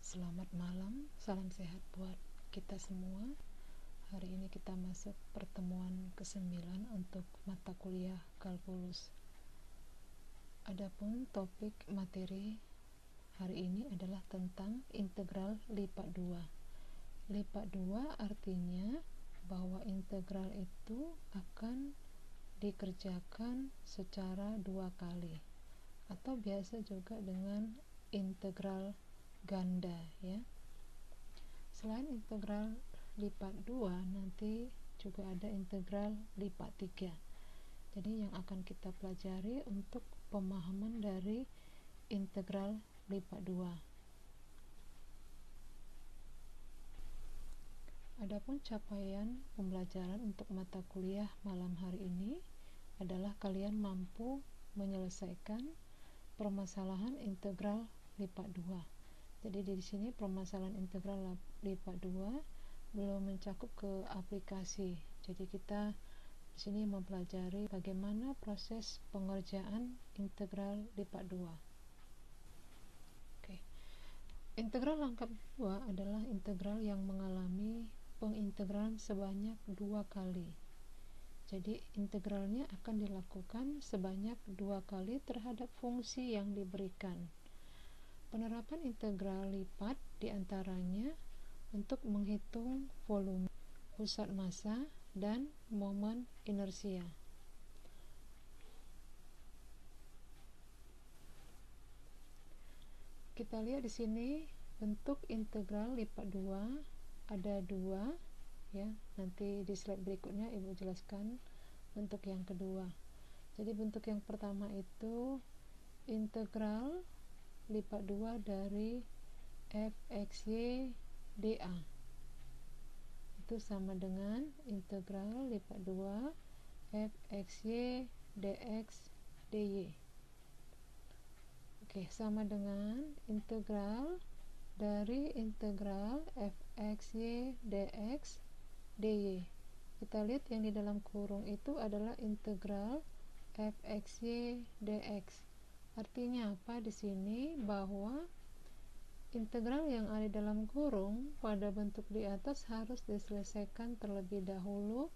Selamat malam, salam sehat buat kita semua. Hari ini kita masuk pertemuan ke-9 untuk mata kuliah kalkulus. Adapun topik materi hari ini adalah tentang integral lipat 2. Lipat 2 artinya bahwa integral itu akan dikerjakan secara 2 kali, atau biasa juga dengan integral ganda ya. Selain integral lipat 2, nanti juga ada integral lipat 3. Jadi yang akan kita pelajari untuk pemahaman dari integral lipat 2. Adapun capaian pembelajaran untuk mata kuliah malam hari ini adalah kalian mampu menyelesaikan permasalahan integral lipat 2. Jadi di sini permasalahan integral lipat 2 belum mencakup ke aplikasi. Jadi kita di sini mempelajari bagaimana proses pengerjaan integral lipat 2. Oke. Integral rangkap 2 adalah integral yang mengalami pengintegralan sebanyak 2 kali. Jadi integralnya akan dilakukan sebanyak 2 kali terhadap fungsi yang diberikan. Penerapan integral lipat diantaranya untuk menghitung volume, pusat massa, dan momen inersia. Kita lihat di sini bentuk integral lipat 2 ada 2 ya. Nanti di slide berikutnya Ibu jelaskan bentuk yang kedua. Jadi bentuk yang pertama itu integral lipat 2 dari fxy dA, itu sama dengan integral lipat 2 fxy dx dy. Oke, sama dengan integral dari integral fxy dx dy. Kita lihat yang di dalam kurung itu adalah integral fxy dx. Artinya apa di sini? Bahwa integral yang ada dalam kurung pada bentuk di atas harus diselesaikan terlebih dahulu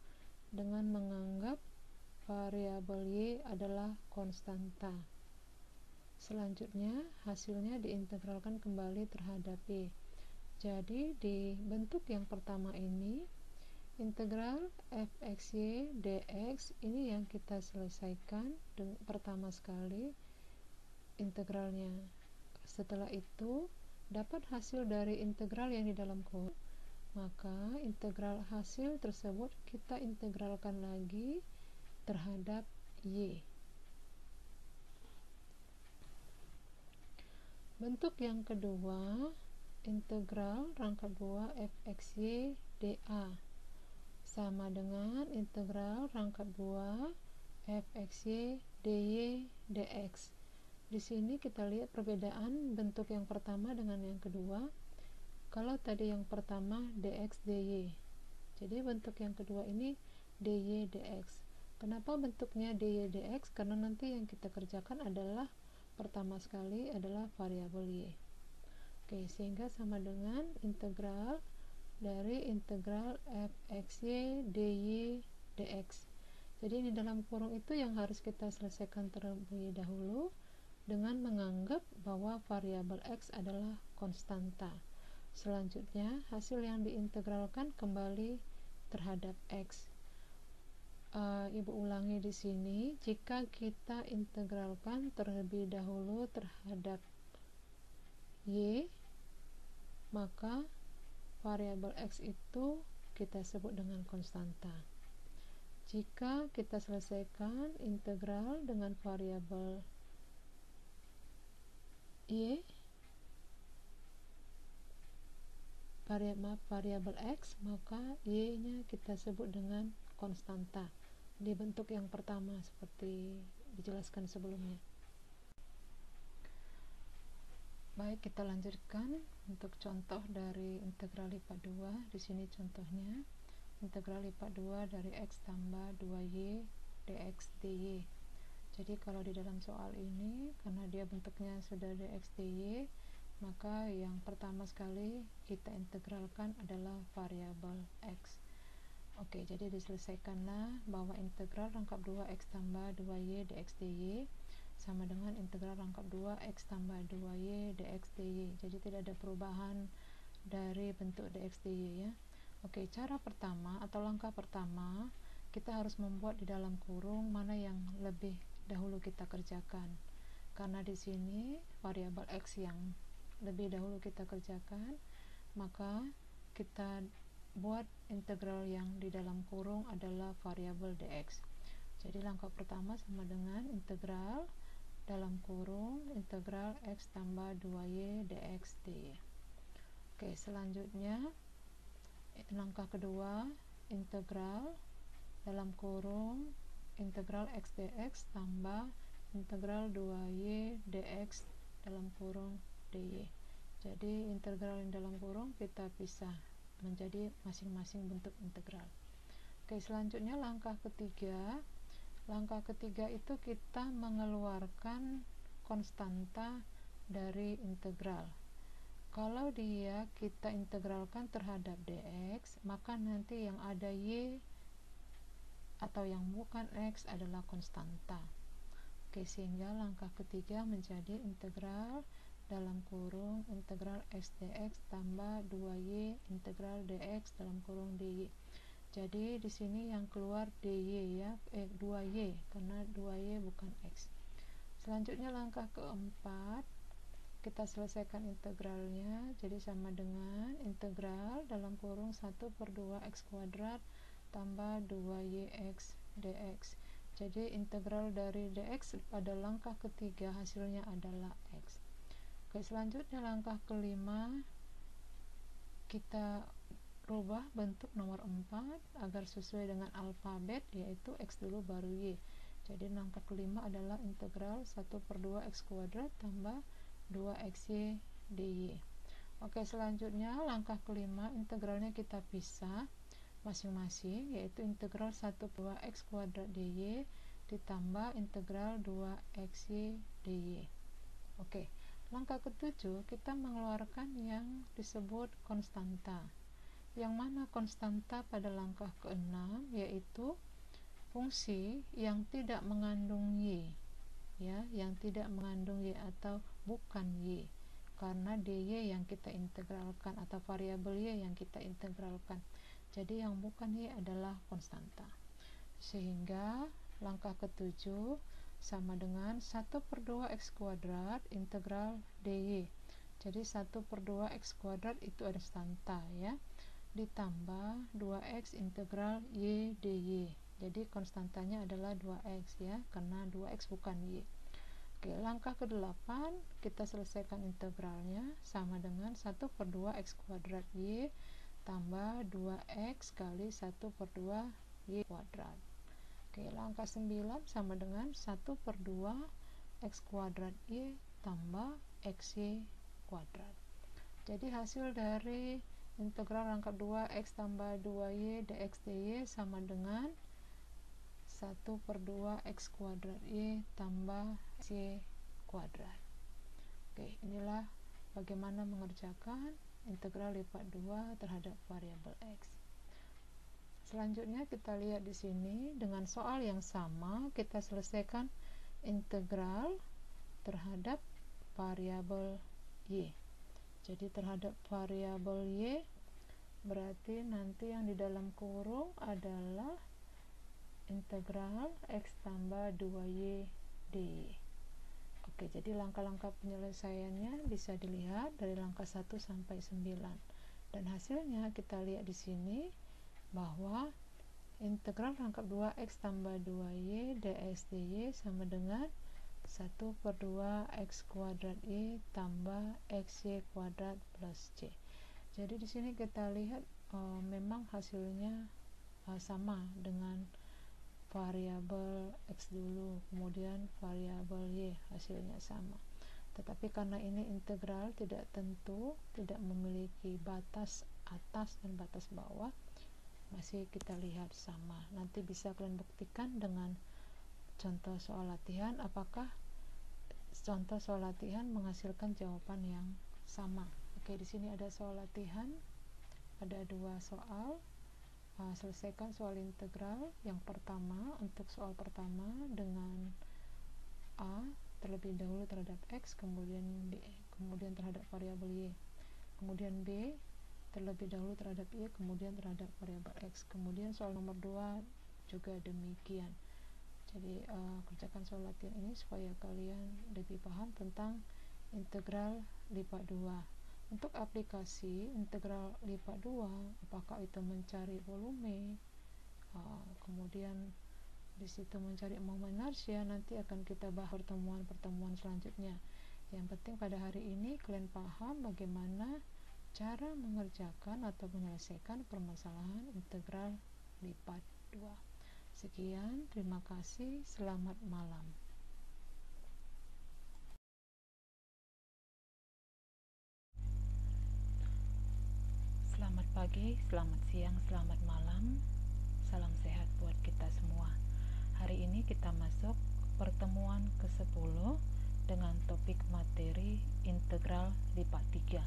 dengan menganggap variabel y adalah konstanta. Selanjutnya hasilnya diintegralkan kembali terhadap y. Jadi di bentuk yang pertama ini integral fxy dx ini yang kita selesaikan pertama sekali integralnya. Setelah itu dapat hasil dari integral yang di dalam kurung, maka integral hasil tersebut kita integralkan lagi terhadap y. Bentuk yang kedua integral rangkap 2 fxy dA sama dengan integral rangkap 2 fxy dy dx. Di sini kita lihat perbedaan bentuk yang pertama dengan yang kedua. Kalau tadi yang pertama dx dy, jadi bentuk yang kedua ini dy dx. Kenapa bentuknya dy dx? Karena nanti yang kita kerjakan adalah pertama sekali adalah variabel y. Oke, sehingga sama dengan integral dari integral fxy dy dx. Jadi di dalam kurung itu yang harus kita selesaikan terlebih dahulu dengan menganggap bahwa variabel x adalah konstanta. Selanjutnya hasil yang diintegralkan kembali terhadap x. Ibu ulangi di sini, jika kita integralkan terlebih dahulu terhadap y, maka variabel x itu kita sebut dengan konstanta. Jika kita selesaikan integral dengan variabel y, variabel x, maka y nya kita sebut dengan konstanta di bentuk yang pertama seperti dijelaskan sebelumnya. Baik, kita lanjutkan untuk contoh dari integral lipat 2. Di sini contohnya integral lipat 2 dari x tambah 2y dx dy. Jadi kalau di dalam soal ini karena dia bentuknya sudah dx dy, maka yang pertama sekali kita integralkan adalah variabel x. Oke, jadi diselesaikanlah bahwa integral rangkap 2x tambah 2y dx dy sama dengan integral rangkap 2x tambah 2y dx dy. Jadi tidak ada perubahan dari bentuk dx dy ya. Oke, cara pertama atau langkah pertama, kita harus membuat di dalam kurung mana yang lebih dahulu kita kerjakan. Karena di sini variabel x yang lebih dahulu kita kerjakan, maka kita buat integral yang di dalam kurung adalah variabel dx. Jadi langkah pertama sama dengan integral dalam kurung integral x tambah 2y dx dy. Oke, selanjutnya langkah kedua, integral dalam kurung integral x dx tambah integral 2y dx dalam kurung dy. Jadi integral yang dalam kurung kita pisah menjadi masing-masing bentuk integral. Oke, selanjutnya langkah ketiga. Langkah ketiga itu kita mengeluarkan konstanta dari integral. Kalau dia kita integralkan terhadap dx, maka nanti yang ada y atau yang bukan x adalah konstanta. Oke, sehingga langkah ketiga menjadi integral dalam kurung integral x dx tambah 2y integral dx dalam kurung dy. Jadi di sini yang keluar dy ya, 2y karena 2y bukan x. Selanjutnya langkah keempat, kita selesaikan integralnya. Jadi sama dengan integral dalam kurung 1/2x kuadrat tambah 2yx dx. Jadi integral dari dx pada langkah ketiga hasilnya adalah x. Oke, selanjutnya langkah kelima, kita rubah bentuk nomor 4 agar sesuai dengan alfabet, yaitu x dulu baru y. Jadi langkah kelima adalah integral 1/2x kuadrat tambah 2xy dy. Oke, selanjutnya langkah kelima, integralnya kita pisah masing-masing, yaitu integral 1/2x kuadrat dy ditambah integral 2xy dy. Oke, langkah ketujuh, kita mengeluarkan yang disebut konstanta. Yang mana konstanta pada langkah keenam, yaitu fungsi yang tidak mengandung y, ya, yang tidak mengandung y atau bukan y, karena dy yang kita integralkan atau variabel y yang kita integralkan. Jadi yang bukan y adalah konstanta. Sehingga langkah ketujuh sama dengan 1/2x kuadrat integral dy. Jadi 1/2x kuadrat itu ada konstanta ya, ditambah 2x integral y dy. Jadi konstantanya adalah 2x ya, karena 2x bukan y. Oke, langkah ke-8 kita selesaikan integralnya sama dengan 1/2x kuadrat y tambah 2x kali 1/2y kuadrat. Oke, langkah 9 sama dengan 1/2x kuadrat y tambah xy kuadrat. Jadi hasil dari integral rangkap 2x tambah 2y dx dy sama dengan 1/2x kuadrat y tambah xy kuadrat. Oke, inilah bagaimana mengerjakan integral lipat 2 terhadap variabel x. Selanjutnya kita lihat di sini dengan soal yang sama, kita selesaikan integral terhadap variabel y. Jadi terhadap variabel y berarti nanti yang di dalam kurung adalah integral x tambah 2y dy. Oke, jadi langkah-langkah penyelesaiannya bisa dilihat dari langkah 1 sampai 9. Dan hasilnya kita lihat di sini bahwa integral rangkap 2x tambah 2y dx dy sama dengan 1/2x kuadrat y tambah xy kuadrat plus c. Jadi di sini kita lihat memang hasilnya sama dengan variabel x dulu, kemudian variabel y hasilnya sama. Tetapi karena ini integral tidak tentu, tidak memiliki batas atas dan batas bawah, masih kita lihat sama. Nanti bisa kalian buktikan dengan contoh soal latihan, apakah contoh soal latihan menghasilkan jawaban yang sama. Oke, di sini ada soal latihan, ada 2 soal. Selesaikan soal integral. Yang pertama, untuk soal pertama dengan A terlebih dahulu terhadap X, kemudian B, kemudian terhadap variabel Y, kemudian B terlebih dahulu terhadap Y, kemudian terhadap variabel X. Kemudian soal nomor 2 juga demikian. Jadi kerjakan soal latihan ini supaya kalian lebih paham tentang integral lipat 2. Untuk aplikasi integral lipat 2, apakah itu mencari volume, kemudian di situ mencari momen inersia, nanti akan kita bahas pertemuan-pertemuan selanjutnya. Yang penting pada hari ini kalian paham bagaimana cara mengerjakan atau menyelesaikan permasalahan integral lipat 2. Sekian, terima kasih, selamat malam. Selamat pagi, selamat siang, selamat malam. Salam sehat buat kita semua. Hari ini kita masuk pertemuan ke-10 dengan topik materi integral lipat 3.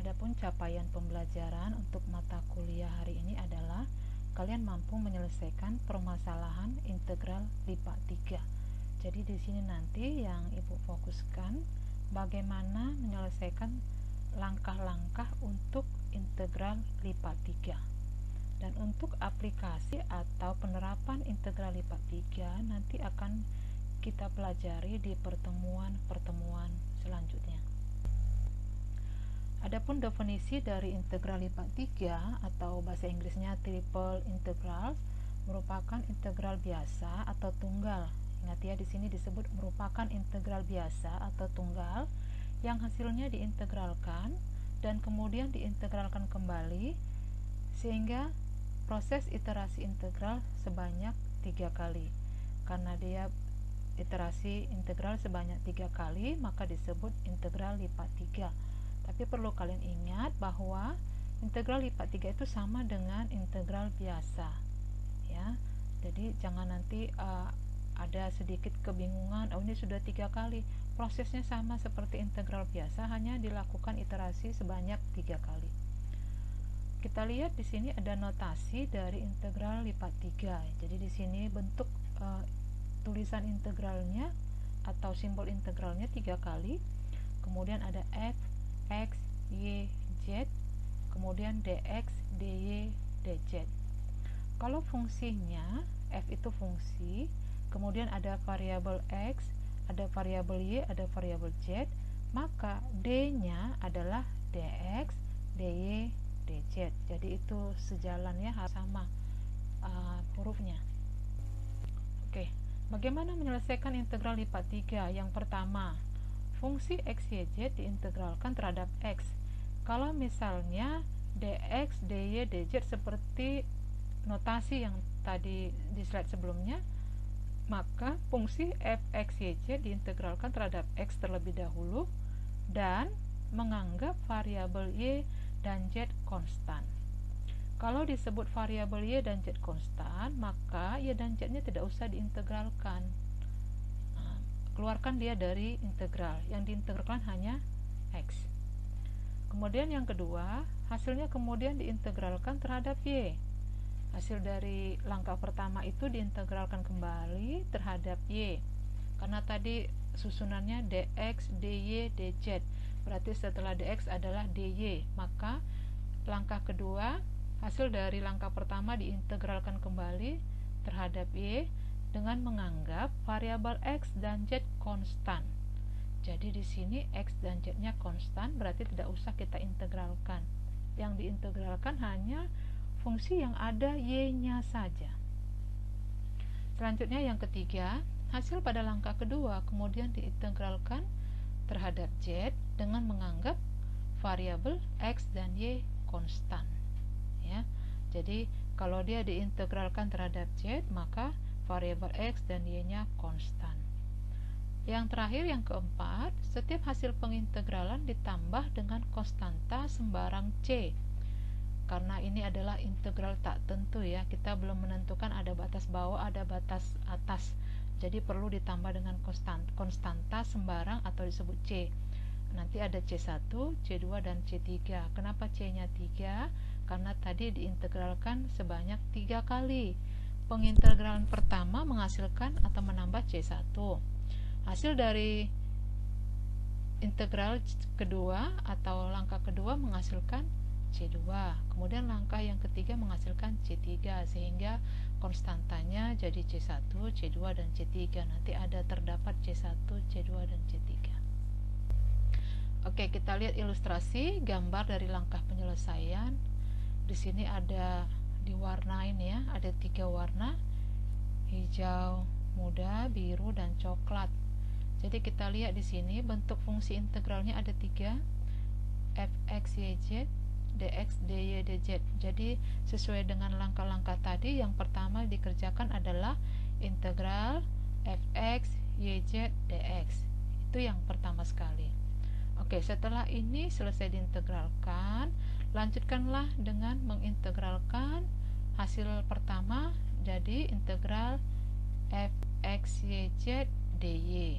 Adapun capaian pembelajaran untuk mata kuliah hari ini adalah kalian mampu menyelesaikan permasalahan integral lipat 3. Jadi di sini nanti yang Ibu fokuskan bagaimana menyelesaikan langkah-langkah untuk integral lipat 3. Dan untuk aplikasi atau penerapan integral lipat 3 nanti akan kita pelajari di pertemuan-pertemuan selanjutnya. Adapun definisi dari integral lipat 3 atau bahasa Inggrisnya triple integrals merupakan integral biasa atau tunggal. Ingat ya, di sini disebut merupakan integral biasa atau tunggal yang hasilnya diintegralkan dan kemudian diintegralkan kembali sehingga proses iterasi integral sebanyak 3 kali. Karena dia iterasi integral sebanyak 3 kali, maka disebut integral lipat 3. Tapi perlu kalian ingat bahwa integral lipat 3 itu sama dengan integral biasa, ya. Jadi jangan nanti ada sedikit kebingungan, oh ini sudah 3 kali, prosesnya sama seperti integral biasa, hanya dilakukan iterasi sebanyak 3 kali. Kita lihat di sini ada notasi dari integral lipat 3. Jadi di sini bentuk tulisan integralnya atau simbol integralnya 3 kali. Kemudian ada f, x, y, z, kemudian dx, dy, dz. Kalau fungsinya f itu fungsi, kemudian ada variabel x, ada variabel y, ada variabel z, maka d-nya adalah dx, dy, dz. Jadi itu sejalan ya, harus sama hurufnya. Oke, bagaimana menyelesaikan integral lipat 3? Yang pertama, fungsi x, y, z diintegralkan terhadap x. Kalau misalnya dx, dy, dz seperti notasi yang tadi di slide sebelumnya, maka fungsi f, x, y, z diintegralkan terhadap x terlebih dahulu dan menganggap variabel y dan z konstan. Kalau disebut variabel y dan z konstan, maka y dan z-nya tidak usah diintegralkan. Keluarkan dia dari integral, yang diintegralkan hanya x. Kemudian yang kedua, hasilnya kemudian diintegralkan terhadap y. Hasil dari langkah pertama itu diintegralkan kembali terhadap y, karena tadi susunannya dx, dy, dz, berarti setelah dx adalah dy, maka langkah kedua, hasil dari langkah pertama diintegralkan kembali terhadap y dengan menganggap variabel x dan z konstan. Jadi di sini x dan z-nya konstan, berarti tidak usah kita integralkan. Yang diintegralkan hanya fungsi yang ada y-nya saja. Selanjutnya yang ketiga, hasil pada langkah kedua kemudian diintegralkan terhadap z dengan menganggap variabel x dan y konstan. Ya. Jadi kalau dia diintegralkan terhadap z, maka variabel x dan y-nya konstan. Yang terakhir, yang keempat, setiap hasil pengintegralan ditambah dengan konstanta sembarang c. Karena ini adalah integral tak tentu ya, kita belum menentukan ada batas bawah, ada batas atas. Jadi perlu ditambah dengan konstanta sembarang atau disebut c. nanti ada C1, C2 dan C3. Kenapa C-nya 3? Karena tadi diintegralkan sebanyak 3 kali. Pengintegralan pertama menghasilkan atau menambah C1. Hasil dari integral kedua atau langkah kedua menghasilkan C2. Kemudian langkah yang ketiga menghasilkan C3, sehingga konstantanya jadi C1, C2 dan C3. Nanti ada terdapat C1, C2 dan C3. Oke, kita lihat ilustrasi gambar dari langkah penyelesaian. Di sini ada diwarnain ya, ada 3 warna, hijau muda, biru dan coklat. Jadi kita lihat di sini bentuk fungsi integralnya ada 3, fx, yz, dx, dy, dz. Jadi sesuai dengan langkah-langkah tadi, yang pertama dikerjakan adalah integral fx, yz, dx. Itu yang pertama sekali. Oke, setelah ini selesai diintegralkan, lanjutkanlah dengan mengintegralkan hasil pertama jadi integral fx, yz, dy.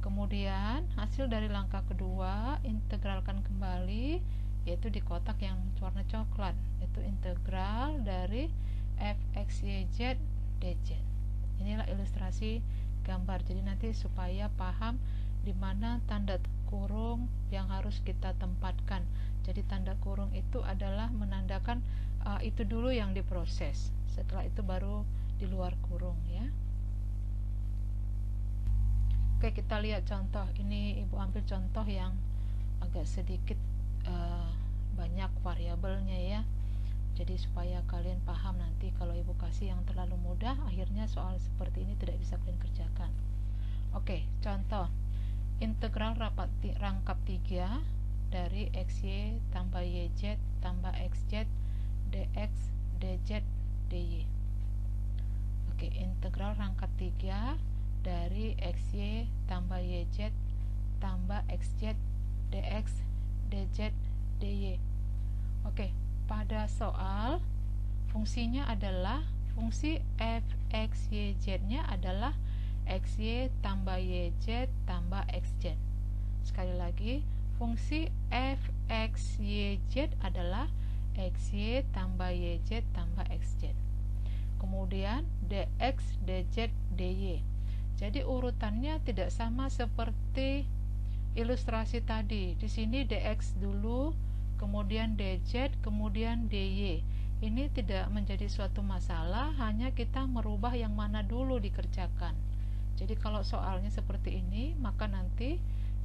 Kemudian hasil dari langkah kedua integralkan kembali, yaitu di kotak yang warna coklat, yaitu integral dari fx, yz, dz. Inilah ilustrasi gambar. Jadi nanti supaya paham di mana tanda kurung yang harus kita tempatkan. Jadi tanda kurung itu adalah menandakan itu dulu yang diproses. Setelah itu baru di luar kurung ya. Oke, kita lihat contoh. Ini Ibu ambil contoh yang agak sedikit banyak variabelnya ya. Jadi supaya kalian paham, nanti kalau Ibu kasih yang terlalu mudah, akhirnya soal seperti ini tidak bisa kalian kerjakan. Oke, contoh. Integral rangkap 3 dari xy tambah yz tambah xz dx, dz, dy. Oke, integral rangkap 3 dari xy tambah yz tambah xz dx, dz, dy. Oke, pada soal fungsinya adalah fungsi fx, yz nya adalah xy tambah yz tambah xz. Sekali lagi, fungsi fx, yz adalah xy tambah yz tambah xz. Kemudian dx, dz, dy. Jadi urutannya tidak sama seperti ilustrasi tadi. Di sini dx dulu, kemudian dz, kemudian dy. Ini tidak menjadi suatu masalah, hanya kita merubah yang mana dulu dikerjakan. Jadi kalau soalnya seperti ini, maka nanti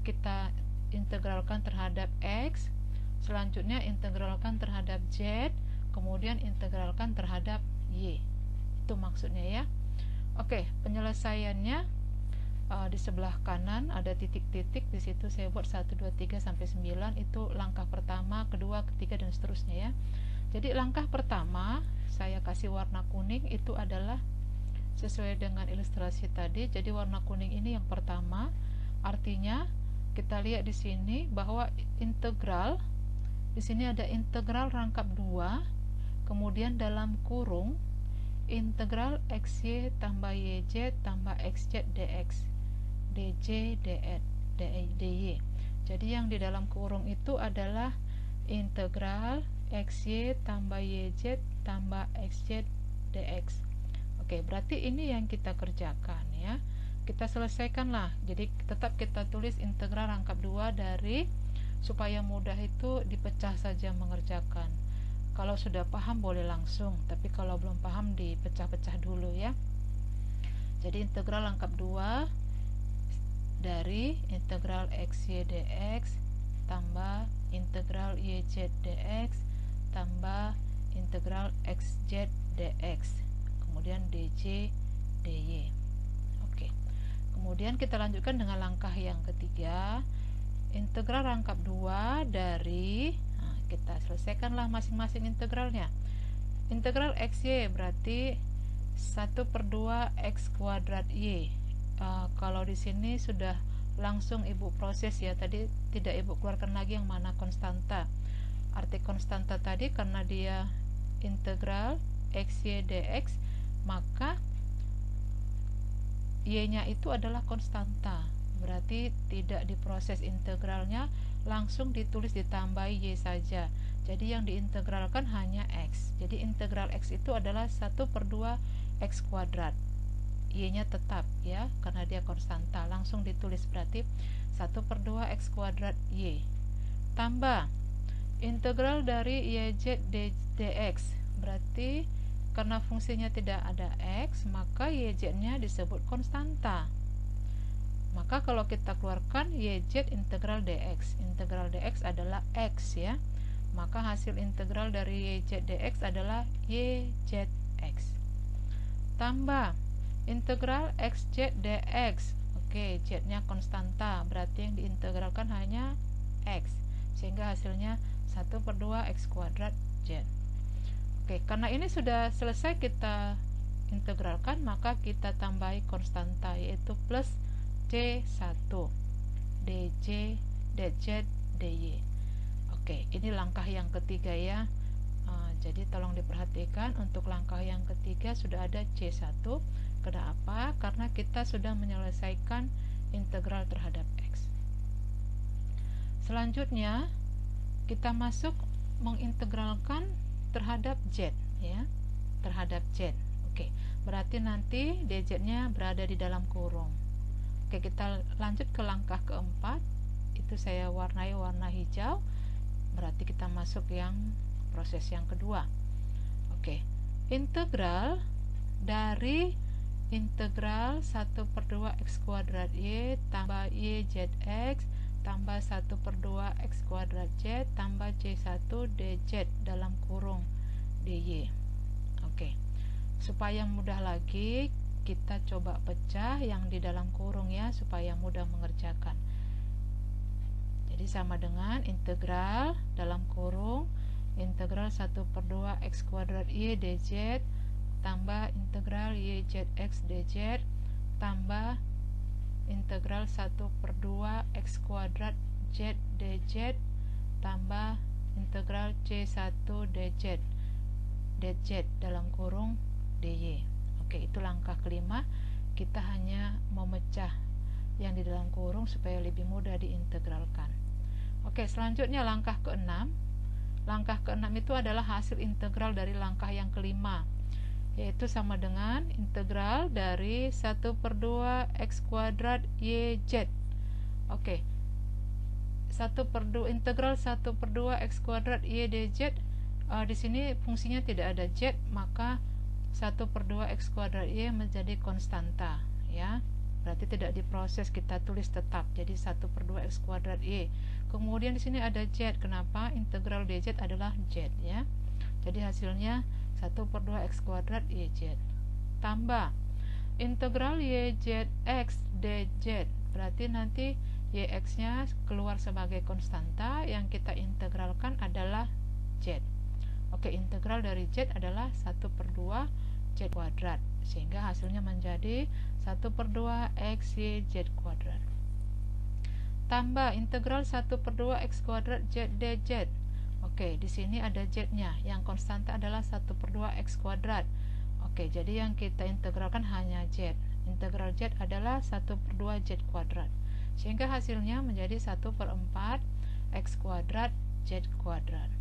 kita integralkan terhadap x, selanjutnya integralkan terhadap z, kemudian integralkan terhadap y. Itu maksudnya ya. Oke, penyelesaiannya di sebelah kanan ada titik-titik. Di situ saya buat 1, 2, 3 sampai 9. Itu langkah pertama, kedua, ketiga dan seterusnya ya. Jadi langkah pertama saya kasih warna kuning, itu adalah sesuai dengan ilustrasi tadi. Jadi warna kuning ini yang pertama. Artinya kita lihat di sini bahwa integral di sini ada integral rangkap 2, kemudian dalam kurung integral xy tambah yz tambah xz dx, dj, dy. Jadi yang di dalam kurung itu adalah integral xy tambah yz tambah xz dx. Oke, berarti ini yang kita kerjakan ya. Kita selesaikanlah. Jadi tetap kita tulis integral rangkap 2 dari, supaya mudah itu dipecah saja mengerjakan. Kalau sudah paham boleh langsung, tapi kalau belum paham dipecah-pecah dulu ya. Jadi integral rangkap 2 dari integral xy dx tambah integral yz dx tambah integral xz dx, kemudian dj, dy. Oke. Kemudian kita lanjutkan dengan langkah yang ketiga, integral rangkap 2 dari, kita selesaikanlah masing-masing integralnya. Integral xy berarti 1/2 x kuadrat y. Kalau di sini sudah langsung Ibu proses ya, tadi tidak Ibu keluarkan lagi yang mana konstanta. Arti konstanta tadi karena dia integral xy dx, maka y nya itu adalah konstanta. berarti tidak diproses integralnya, langsung ditulis ditambahi y saja. Jadi yang diintegralkan hanya x. Jadi integral x itu adalah 1/2 x kuadrat. Y-nya tetap ya, karena dia konstanta, langsung ditulis berarti 1/2 x kuadrat y tambah integral dari yz dx. Berarti karena fungsinya tidak ada x, maka yz-nya disebut konstanta. Maka kalau kita keluarkan yz integral dx, integral dx adalah x ya, maka hasil integral dari yz dx adalah yzx tambah integral xz dx. Oke, z-nya konstanta, berarti yang diintegralkan hanya x, sehingga hasilnya 1/2 x kuadrat z. Oke, karena ini sudah selesai kita integralkan, maka kita tambahi konstanta, yaitu plus c1 dj dz dy. Oke, ini langkah yang ketiga ya. Jadi tolong diperhatikan, untuk langkah yang ketiga sudah ada C1. Kenapa? Karena kita sudah menyelesaikan integral terhadap X. Selanjutnya kita masuk mengintegralkan terhadap Z ya, terhadap Z. Oke, berarti nanti dz-nya berada di dalam kurung. Oke, kita lanjut ke langkah keempat. Itu saya warnai warna hijau. Berarti kita masuk yang proses yang kedua. Oke, integral dari integral 1/2 x kuadrat y tambah yzx tambah 1/2 x kuadrat z tambah c1 dz dalam kurung dy. Oke, supaya mudah lagi kita coba pecah yang di dalam kurung ya, supaya mudah mengerjakan. Jadi sama dengan integral dalam kurung integral 1/2 x kuadrat y dz tambah integral yzx dz tambah integral 1/2 x kuadrat z dz tambah integral c1 dz dalam kurung dy. Oke, itu langkah kelima. Kita hanya memecah yang di dalam kurung supaya lebih mudah diintegralkan. Oke, selanjutnya langkah keenam. Langkah keenam itu adalah hasil integral dari langkah yang kelima, yaitu sama dengan integral dari 1/2 x kuadrat yz. Oke, integral 1/2 x kuadrat y dz. Di sini fungsinya tidak ada z, maka 1/2 x kuadrat y menjadi konstanta ya. Berarti tidak diproses, kita tulis tetap. Jadi 1/2 x kuadrat y. Kemudian di sini ada z. Kenapa? Integral dz adalah z ya. Jadi hasilnya 1/2 x kuadrat yz tambah integral yzx dz. Berarti nanti yx-nya keluar sebagai konstanta, yang kita integralkan adalah z. Oke, integral dari z adalah 1/2 z kuadrat, sehingga hasilnya menjadi 1/2 x yz kuadrat tambah integral 1/2 x kuadrat z dz. Oke, di sini ada z-nya, yang konstanta adalah 1/2 x kuadrat. Oke, jadi yang kita integralkan hanya z. Integral z adalah 1/2 z kuadrat, sehingga hasilnya menjadi 1/4 x kuadrat z kuadrat.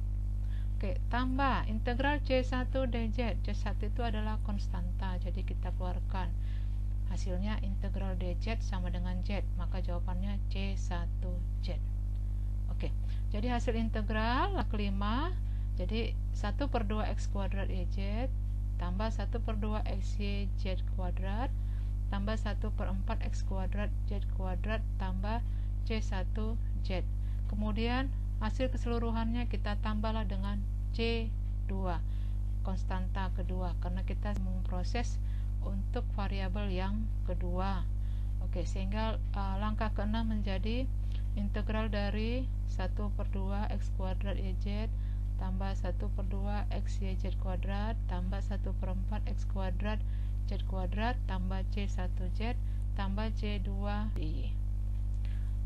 Oke, tambah integral c1 dz. c1 itu adalah konstanta, jadi kita keluarkan. Hasilnya integral dz sama dengan z, maka jawabannya c1z. Oke, jadi hasil integral kelima, jadi 1/2 x kuadrat yz tambah 1/2 x yz kuadrat tambah 1/4 x kuadrat z kuadrat tambah c1z. Kemudian hasil keseluruhannya kita tambahlah dengan c2, konstanta kedua, karena kita memproses untuk variabel yang kedua. Oke, sehingga langkah keenam menjadi integral dari 1/2 x kuadrat yz tambah 1/2 x yz kuadrat tambah 1/4 x kuadrat z kuadrat tambah c1z tambah c2 dy.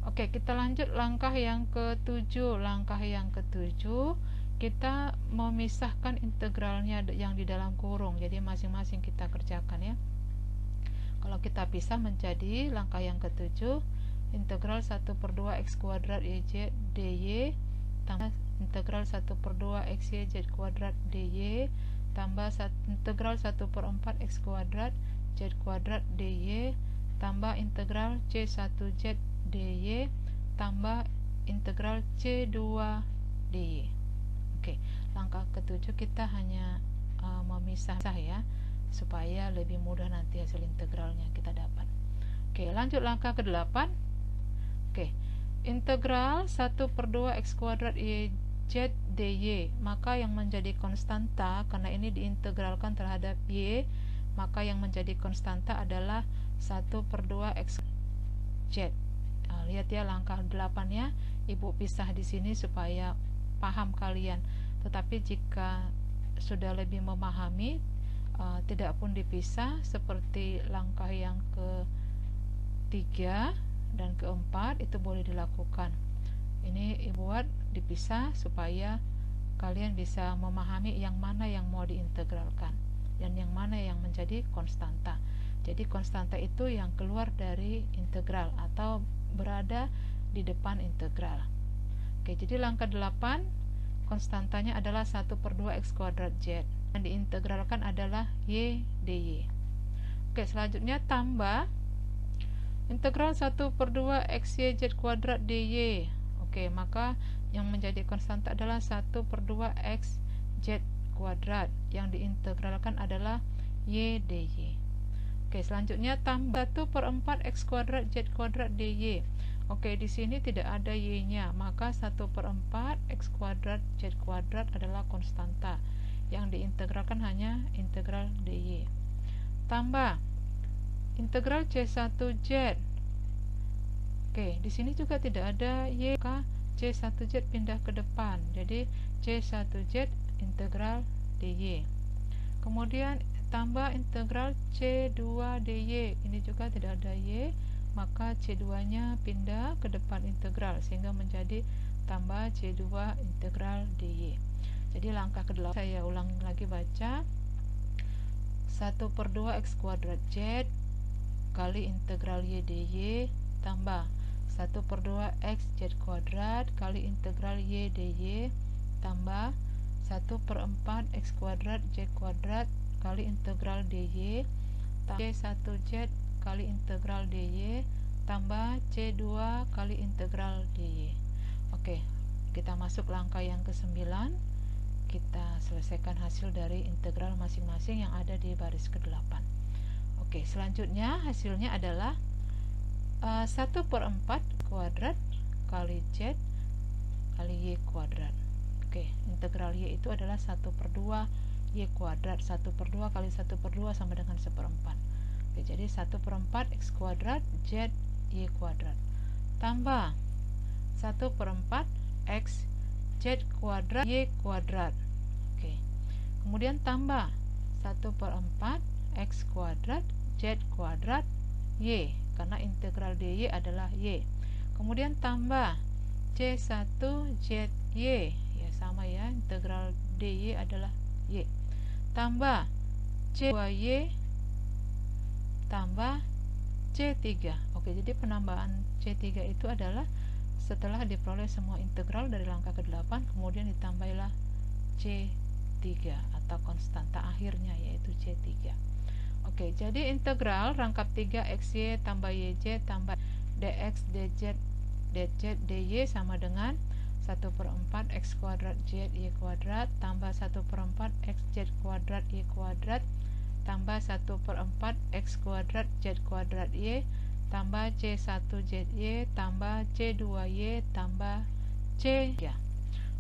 Oke, kita lanjut langkah yang ketujuh. Langkah yang ketujuh, kita memisahkan integralnya yang di dalam kurung. Jadi masing-masing kita kerjakan ya. Kalau kita pisah menjadi langkah yang ketujuh, integral 1/2 x kuadrat YZ dy tambah integral 1/2 xy z kuadrat dy tambah integral 1/4 x kuadrat z kuadrat dy tambah integral c1z dy tambah integral c2 dy. Oke, langkah ketujuh kita hanya memisah ya, supaya lebih mudah nanti hasil integralnya kita dapat. Oke, lanjut langkah ke-8. Oke, integral 1/2 x kuadrat YZ dy, maka yang menjadi konstanta, karena ini diintegralkan terhadap y, maka yang menjadi konstanta adalah 1/2 x z. Lihat ya langkah 8 ya, Ibu pisah di sini supaya paham kalian. Tetapi jika sudah lebih memahami, tidak pun dipisah, seperti langkah yang ke-3 dan ke-4 itu boleh dilakukan. Ini Ibu buat dipisah supaya kalian bisa memahami yang mana yang mau diintegralkan dan yang mana yang menjadi konstanta. Jadi konstanta itu yang keluar dari integral atau berada di depan integral. Oke, jadi langkah 8 konstantanya adalah 1/2 x kuadrat z. Yang diintegralkan adalah y dy. Oke, selanjutnya tambah integral 1/2 x y z kuadrat dy. Oke, maka yang menjadi konstanta adalah 1/2 x z kuadrat. Yang diintegralkan adalah y dy. Oke, selanjutnya tambah 1/4 x kuadrat z kuadrat dy. Oke, di sini tidak ada y-nya, maka 1/4 x kuadrat z kuadrat adalah konstanta. Yang diintegralkan hanya integral dy. Tambah integral c1z. Oke, di sini juga tidak ada y, maka c1z pindah ke depan. Jadi c1z integral dy. Kemudian tambah integral c2 dy. Ini juga tidak ada y, maka c2-nya pindah ke depan integral sehingga menjadi tambah c2 integral dy. Jadi langkah ke-8 saya ulang lagi baca. 1/2 x kuadrat z kali integral y dy tambah 1/2 x z kuadrat kali integral y dy tambah 1/4 x kuadrat z kuadrat kali integral dy tambah c1z kali integral dy tambah c2 kali integral dy. Oke, kita masuk langkah yang ke-9. Kita selesaikan hasil dari integral masing-masing yang ada di baris ke-8. Oke, selanjutnya hasilnya adalah 1/4 kuadrat kali z kali y kuadrat. Oke, integral y itu adalah 1/2 y kuadrat. 1/2 kali 1/2 sama dengan 1/4. Oke, jadi 1/4 x kuadrat z y kuadrat tambah 1/4 x z kuadrat y kuadrat. Oke, kemudian tambah 1/4 x kuadrat z kuadrat y, karena integral dy adalah y. Kemudian tambah c1zy, ya sama ya, integral dy adalah y. Tambah c2y tambah c3. Oke, jadi penambahan c3 itu adalah setelah diperoleh semua integral dari langkah ke-8, kemudian ditambahilah c3 atau konstanta akhirnya, yaitu c3. Oke, jadi integral rangkap 3 xy tambah yz tambah dx dz dy sama dengan 1/4 x kuadrat z y kuadrat tambah 1/4 x z kuadrat y kuadrat tambah 1/4 x kuadrat z kuadrat y tambah c1zy tambah c2y tambah c. Ya.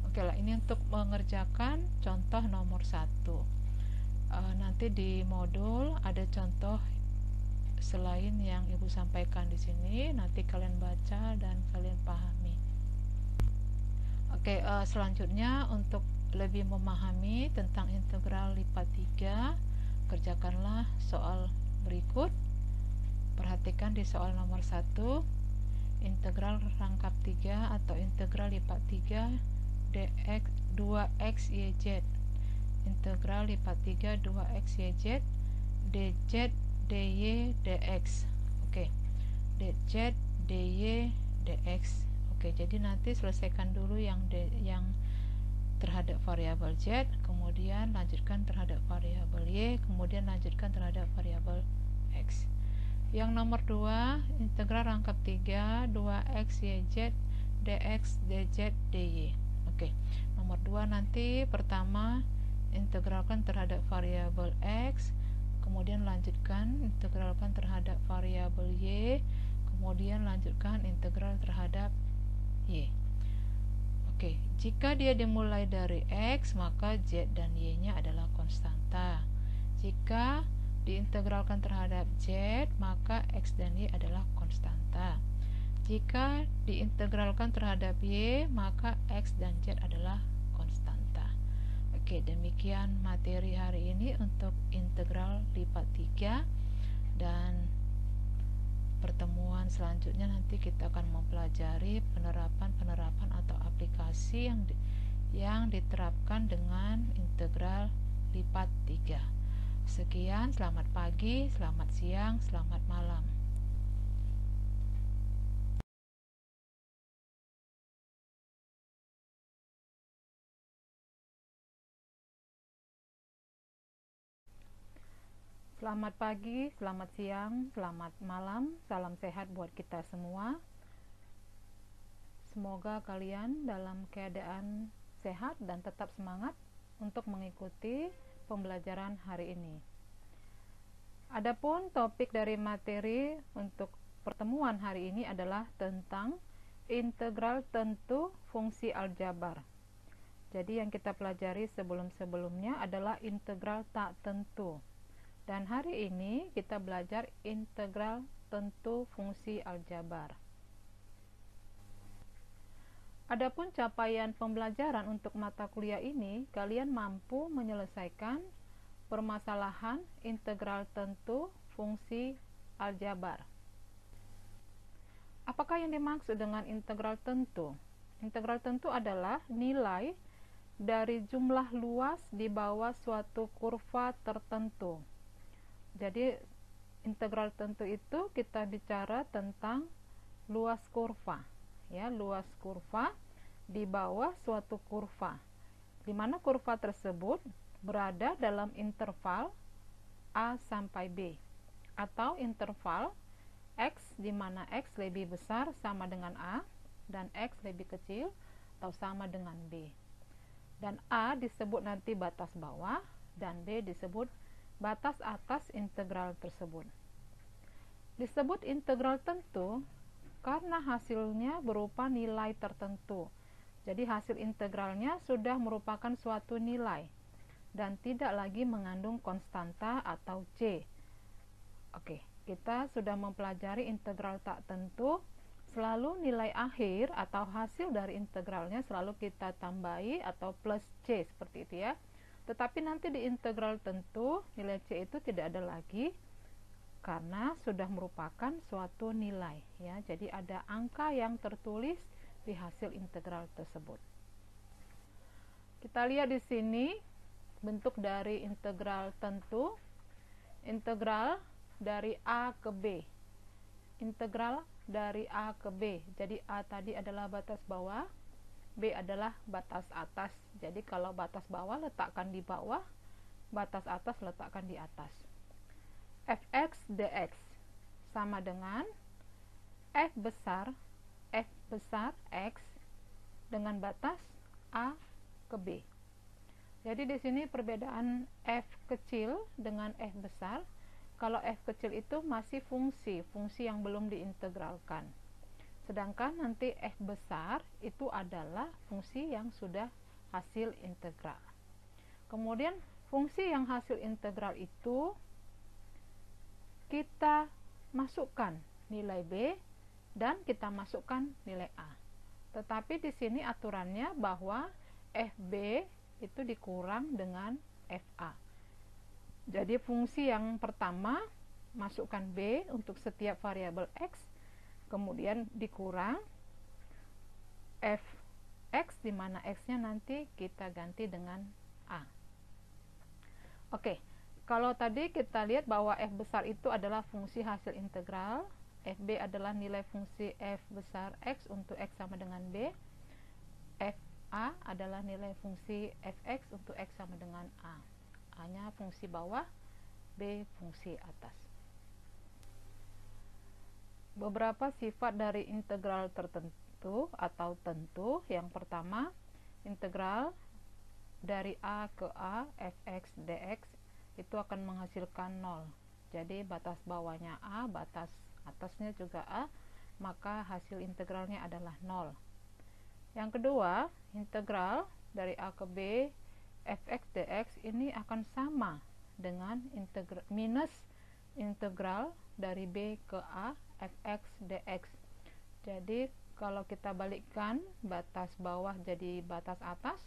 Oke lah, ini untuk mengerjakan contoh nomor 1. Nanti di modul ada contoh selain yang Ibu sampaikan di sini, nanti kalian baca dan kalian pahami. Oke, selanjutnya untuk lebih memahami tentang integral lipat 3, kerjakanlah soal berikut. Perhatikan di soal nomor 1, integral rangkap 3 atau integral lipat 3 dx 2x yz, integral lipat 3 2x yz dz dy dx. Oke, dz dy dx. Oke, jadi nanti selesaikan dulu yang terhadap variabel z, kemudian lanjutkan terhadap variabel y, kemudian lanjutkan terhadap variabel x. Yang nomor 2, integral rangkap 3 2x yz dx dz dy. Oke, nomor 2 nanti pertama integralkan terhadap variabel x, kemudian lanjutkan integralkan terhadap variabel y, kemudian lanjutkan integral terhadap y. Oke, jika dia dimulai dari x, maka z dan y-nya adalah konstanta. Jika diintegralkan terhadap z, maka x dan y adalah konstanta. Jika diintegralkan terhadap y, maka x dan z adalah konstanta. Oke, demikian materi hari ini untuk integral lipat 3, dan pertemuan selanjutnya nanti kita akan mempelajari penerapan atau aplikasi yang diterapkan dengan integral lipat 3. Sekian, selamat pagi, selamat siang, selamat malam. Selamat pagi, selamat siang, selamat malam, salam sehat buat kita semua. Semoga kalian dalam keadaan sehat dan tetap semangat untuk mengikuti pembelajaran hari ini. Adapun topik dari materi untuk pertemuan hari ini adalah tentang integral tentu fungsi aljabar. Jadi yang kita pelajari sebelum-sebelumnya adalah integral tak tentu. Dan hari ini kita belajar integral tentu fungsi aljabar. Adapun capaian pembelajaran untuk mata kuliah ini, kalian mampu menyelesaikan permasalahan integral tentu fungsi aljabar. Apakah yang dimaksud dengan integral tentu? Integral tentu adalah nilai dari jumlah luas di bawah suatu kurva tertentu. Jadi integral tentu itu kita bicara tentang luas kurva, ya, luas kurva di bawah suatu kurva, di mana kurva tersebut berada dalam interval A sampai B, atau interval X di mana X lebih besar sama dengan A dan X lebih kecil atau sama dengan B. Dan A disebut nanti batas bawah dan B disebut batas atas integral tersebut. Disebut integral tentu karena hasilnya berupa nilai tertentu. Jadi hasil integralnya sudah merupakan suatu nilai dan tidak lagi mengandung konstanta atau C. Oke, kita sudah mempelajari integral tak tentu. Selalu nilai akhir atau hasil dari integralnya selalu kita tambahi atau plus C, seperti itu ya. Tetapi nanti di integral tentu nilai C itu tidak ada lagi karena sudah merupakan suatu nilai, ya. Jadi ada angka yang tertulis di hasil integral tersebut. Kita lihat di sini bentuk dari integral tentu. Integral dari A ke B. Integral dari A ke B. Jadi A tadi adalah batas bawah, B adalah batas atas. Jadi kalau batas bawah letakkan di bawah, batas atas letakkan di atas. Fx dx sama dengan F besar X dengan batas A ke B. Jadi di sini perbedaan F kecil dengan F besar. Kalau F kecil itu masih fungsi yang belum diintegralkan. Sedangkan nanti F besar itu adalah fungsi yang sudah hasil integral. Kemudian fungsi yang hasil integral itu kita masukkan nilai B dan kita masukkan nilai A. Tetapi di sini aturannya bahwa FB itu dikurang dengan FA. Jadi fungsi yang pertama masukkan B untuk setiap variabel X, kemudian dikurang Fx di mana X-nya nanti kita ganti dengan A. Oke, kalau tadi kita lihat bahwa F besar itu adalah fungsi hasil integral, FB adalah nilai fungsi f besar x untuk x sama dengan b. FA adalah nilai fungsi fx untuk x sama dengan a. A-nya fungsi bawah, B fungsi atas. Beberapa sifat dari integral tertentu atau tentu. Yang pertama, integral dari a ke a fx dx itu akan menghasilkan 0. Jadi batas bawahnya a, batas atasnya juga a, maka hasil integralnya adalah 0. Yang kedua, integral dari a ke b fx dx ini akan sama dengan minus integral dari b ke a fx dx. Jadi kalau kita balikkan batas bawah jadi batas atas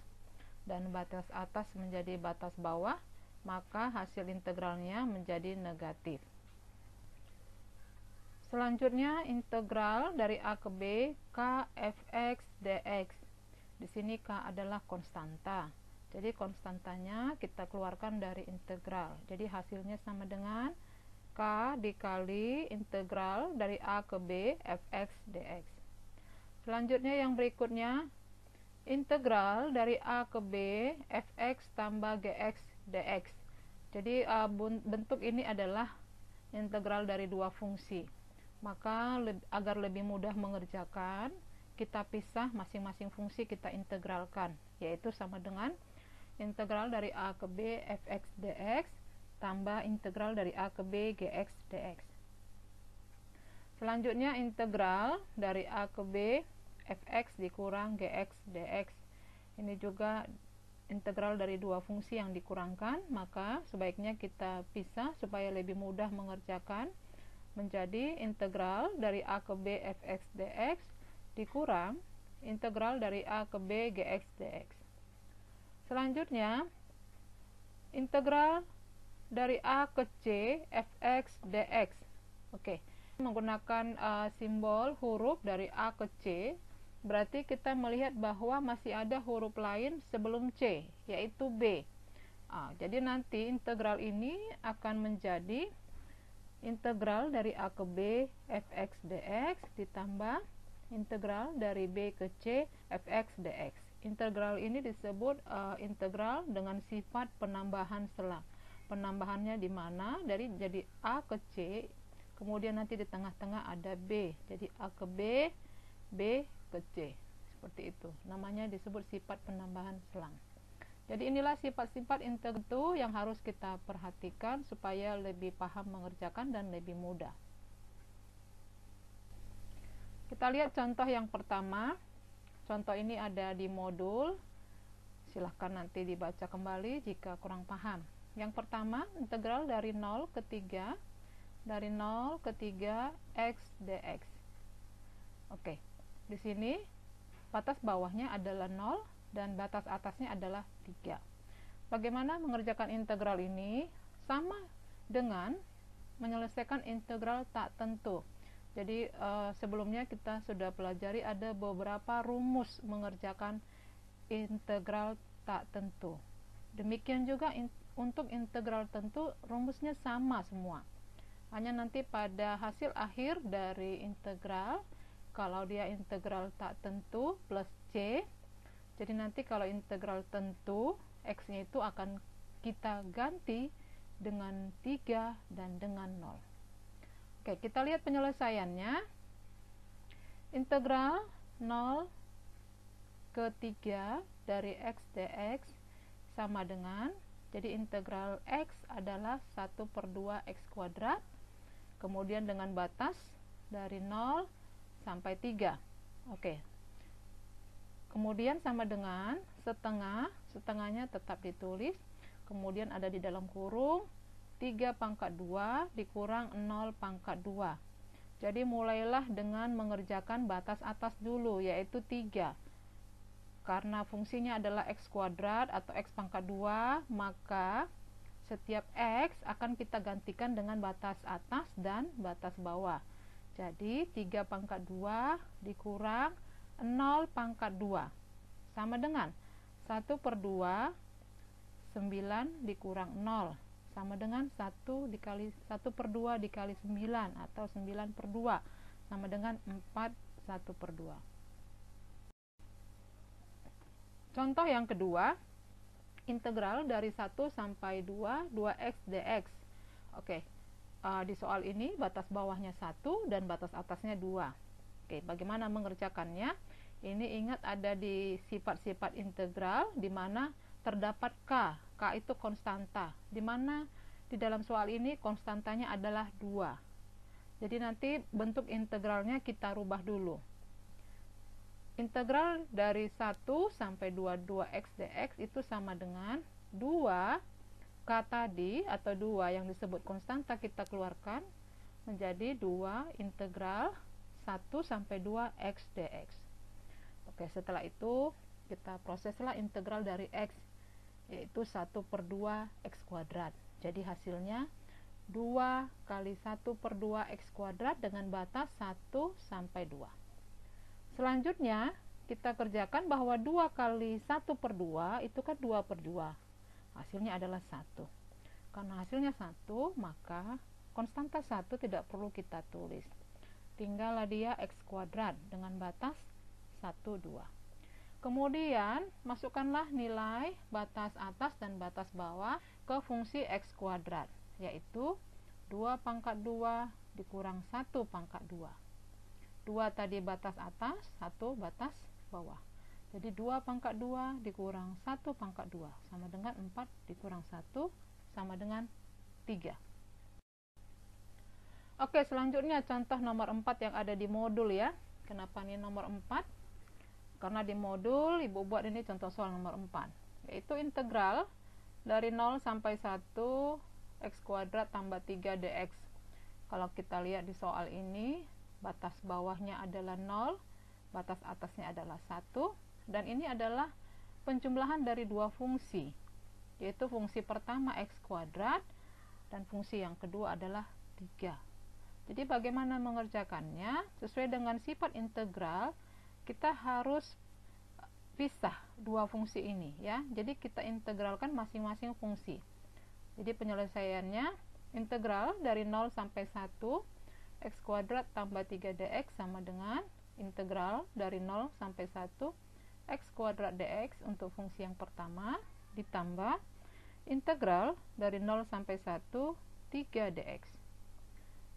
dan batas atas menjadi batas bawah, maka hasil integralnya menjadi negatif. Selanjutnya, integral dari a ke b k fx dx. Di sini k adalah konstanta. Jadi konstantanya kita keluarkan dari integral. Jadi hasilnya sama dengan k dikali integral dari a ke b fx dx. Selanjutnya yang berikutnya, integral dari a ke b fx tambah gx dx. Jadi bentuk ini adalah integral dari dua fungsi. Maka agar lebih mudah mengerjakan, kita pisah masing-masing fungsi, kita integralkan, yaitu sama dengan integral dari a ke b fx dx tambah integral dari a ke b gx dx. Selanjutnya integral dari a ke b fx dikurang gx dx. Ini juga integral dari dua fungsi yang dikurangkan, maka sebaiknya kita pisah supaya lebih mudah mengerjakan, menjadi integral dari a ke b fx dx dikurang integral dari a ke b gx dx. Selanjutnya, integral dari a ke c fx dx. Oke, menggunakan simbol huruf dari a ke c, berarti kita melihat bahwa masih ada huruf lain sebelum c, yaitu b. Jadi nanti integral ini akan menjadi integral dari a ke b fx dx ditambah integral dari b ke c fx dx. Integral ini disebut integral dengan sifat penambahan selang. Penambahannya di mana? Jadi a ke c, kemudian nanti di tengah-tengah ada b. Jadi a ke b, b ke c. Seperti itu. Namanya disebut sifat penambahan selang. Jadi inilah sifat-sifat integral yang harus kita perhatikan supaya lebih paham mengerjakan dan lebih mudah. Kita lihat contoh yang pertama. Contoh ini ada di modul. Silahkan nanti dibaca kembali jika kurang paham. Yang pertama, integral dari 0 ke 3 dari 0 ke 3 x dx. Oke. Di sini batas bawahnya adalah 0 dan batas atasnya adalah 3. Bagaimana mengerjakan integral ini? Sama dengan menyelesaikan integral tak tentu. Jadi sebelumnya kita sudah pelajari ada beberapa rumus mengerjakan integral tak tentu. Demikian juga untuk integral tentu rumusnya sama semua. Hanya nanti pada hasil akhir dari integral, kalau dia integral tak tentu plus c, jadi nanti kalau integral tentu, x-nya itu akan kita ganti dengan 3 dan dengan 0. Oke, kita lihat penyelesaiannya. Integral 0 ke 3 dari x dx sama dengan, jadi integral x adalah 1/2 x kuadrat, kemudian dengan batas dari 0 sampai 3. Oke. Kemudian sama dengan setengah, setengahnya tetap ditulis, kemudian ada di dalam kurung 3 pangkat 2 dikurang 0 pangkat 2. Jadi mulailah dengan mengerjakan batas atas dulu, yaitu 3. Karena fungsinya adalah x kuadrat atau x pangkat 2, maka setiap x akan kita gantikan dengan batas atas dan batas bawah. Jadi 3 pangkat 2 dikurang 0 pangkat 2 sama dengan 1/2 9 dikurang 0 sama dengan 1/2 dikali 9 atau 9/2 sama dengan 1/4. Contoh yang kedua, integral dari 1 sampai 2x dx. Oke, di soal ini batas bawahnya 1 dan batas atasnya 2. Oke, bagaimana mengerjakannya? Ini ingat ada di sifat-sifat integral di mana terdapat k. K itu konstanta, di mana di dalam soal ini konstantanya adalah 2. Jadi nanti bentuk integralnya kita rubah dulu. Integral dari 1 sampai 2x dx itu sama dengan 2 k tadi atau 2 yang disebut konstanta kita keluarkan menjadi 2 integral 1 sampai 2x dx. Oke, setelah itu kita proseslah integral dari x, yaitu 1/2 x kuadrat. Jadi hasilnya 2 kali 1/2 x kuadrat dengan batas 1 sampai 2. Selanjutnya kita kerjakan bahwa 2 kali 1/2 itu kan 2/2. Hasilnya adalah 1. Karena hasilnya 1, maka konstanta 1 tidak perlu kita tulis. Tinggallah dia x kuadrat dengan batas 1, 2. Kemudian masukkanlah nilai batas atas dan batas bawah ke fungsi x kuadrat, yaitu 2/2 dikurang 1/2. 2 tadi batas atas, 1 batas bawah. Jadi 2/2 dikurang 1/2 sama dengan 4 dikurang 1 sama dengan 3. Oke, selanjutnya contoh nomor 4 yang ada di modul ya. Kenapa ini nomor 4? Karena di modul Ibu buat ini contoh soal nomor 4, yaitu integral dari 0 sampai 1 x kuadrat tambah 3 dx. Kalau kita lihat di soal ini, batas bawahnya adalah 0, batas atasnya adalah 1, dan ini adalah penjumlahan dari dua fungsi, yaitu fungsi pertama x kuadrat dan fungsi yang kedua adalah 3. Jadi bagaimana mengerjakannya? Sesuai dengan sifat integral, kita harus pisah dua fungsi ini ya. Jadi kita integralkan masing-masing fungsi. Jadi penyelesaiannya integral dari 0 sampai 1 x kuadrat tambah 3 dx sama dengan integral dari 0 sampai 1 x kuadrat dx untuk fungsi yang pertama ditambah integral dari 0 sampai 1 3 dx.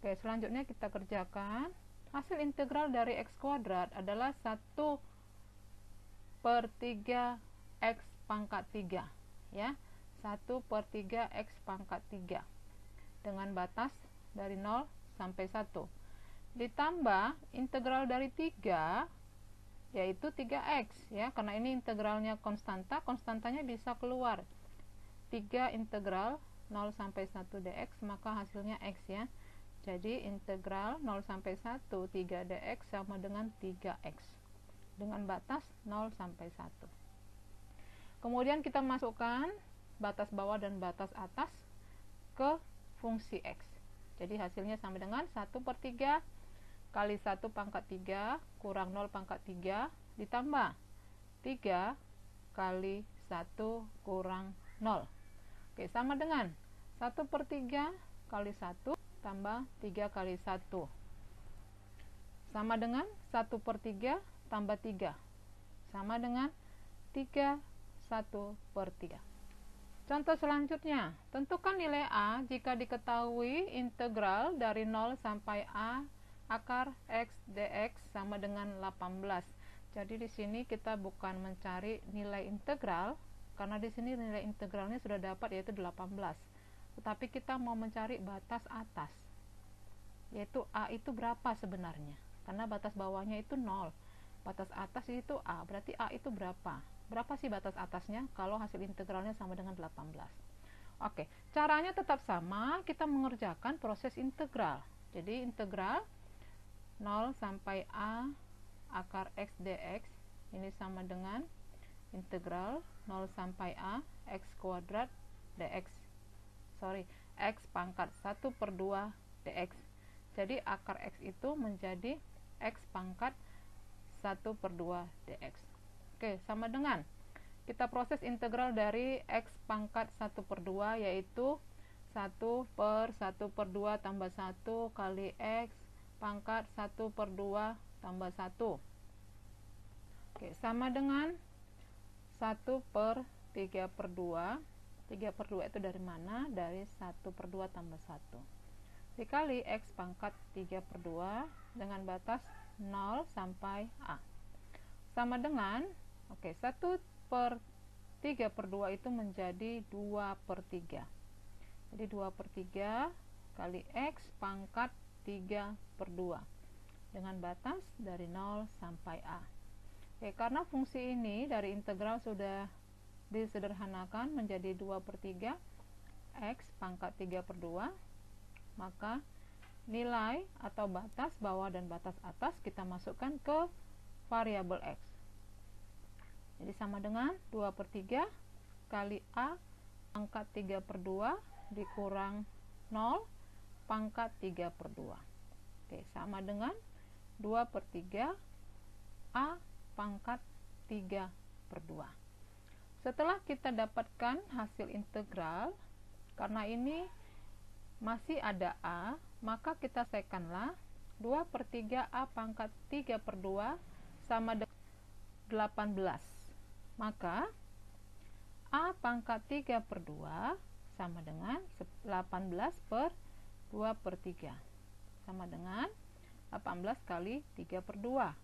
Oke, selanjutnya kita kerjakan. Hasil integral dari x kuadrat adalah 1/3 x pangkat 3 ya. 1/3 x pangkat 3 dengan batas dari 0 sampai 1 ditambah integral dari 3 yaitu 3x ya, karena ini integralnya konstanta, konstantanya bisa keluar 3 integral 0 sampai 1 dx, maka hasilnya x ya. Jadi integral 0 sampai 1 3 dx sama dengan 3x dengan batas 0 sampai 1. Kemudian kita masukkan batas bawah dan batas atas ke fungsi x. Jadi hasilnya sama dengan 1/3 kali 1 pangkat 3 kurang 0 pangkat 3 ditambah 3 kali 1 kurang 0. Oke, sama dengan 1/3 kali 1 tambah 3 kali 1 sama dengan 1/3 tambah 3 sama dengan 3 1/3. Contoh selanjutnya, tentukan nilai A jika diketahui integral dari 0 sampai A akar x dx sama dengan 18. Jadi di sini kita bukan mencari nilai integral, karena di sini nilai integralnya sudah dapat yaitu 18. Tetapi kita mau mencari batas atas, yaitu A itu berapa sebenarnya, karena batas bawahnya itu 0, batas atas itu A, berarti A itu berapa sih batas atasnya kalau hasil integralnya sama dengan 18. Oke, caranya tetap sama, kita mengerjakan proses integral. Jadi integral 0 sampai A akar x dx ini sama dengan integral 0 sampai A x kuadrat dx, x pangkat 1/2 dx. Jadi akar x itu menjadi x pangkat 1/2 dx. Oke, sama dengan kita proses integral dari x pangkat 1/2 yaitu 1 per 1/2 tambah 1 kali X pangkat 1/2 tambah 1. Oke, sama dengan 1/3/2. 3/2 itu dari mana? Dari 1/2 tambah 1 dikali X pangkat 3/2 dengan batas 0 sampai A. Sama dengan, oke, 1/3/2 itu menjadi 2/3. Jadi 2/3 kali X pangkat 3/2 dengan batas dari 0 sampai A. Oke, karena fungsi ini dari integral sudah disederhanakan menjadi 2/3 X pangkat 3/2, maka nilai atau batas bawah dan batas atas kita masukkan ke variabel X. Jadi sama dengan 2/3 kali A pangkat 3/2 dikurang 0 pangkat 3/2. Oke, sama dengan 2/3 A pangkat 3/2. Setelah kita dapatkan hasil integral, karena ini masih ada A, maka kita sekanlah 2/3 A pangkat 3/2 sama dengan 18. Maka A pangkat 3/2 sama dengan 18 per 2/3 sama dengan 18 kali 3/2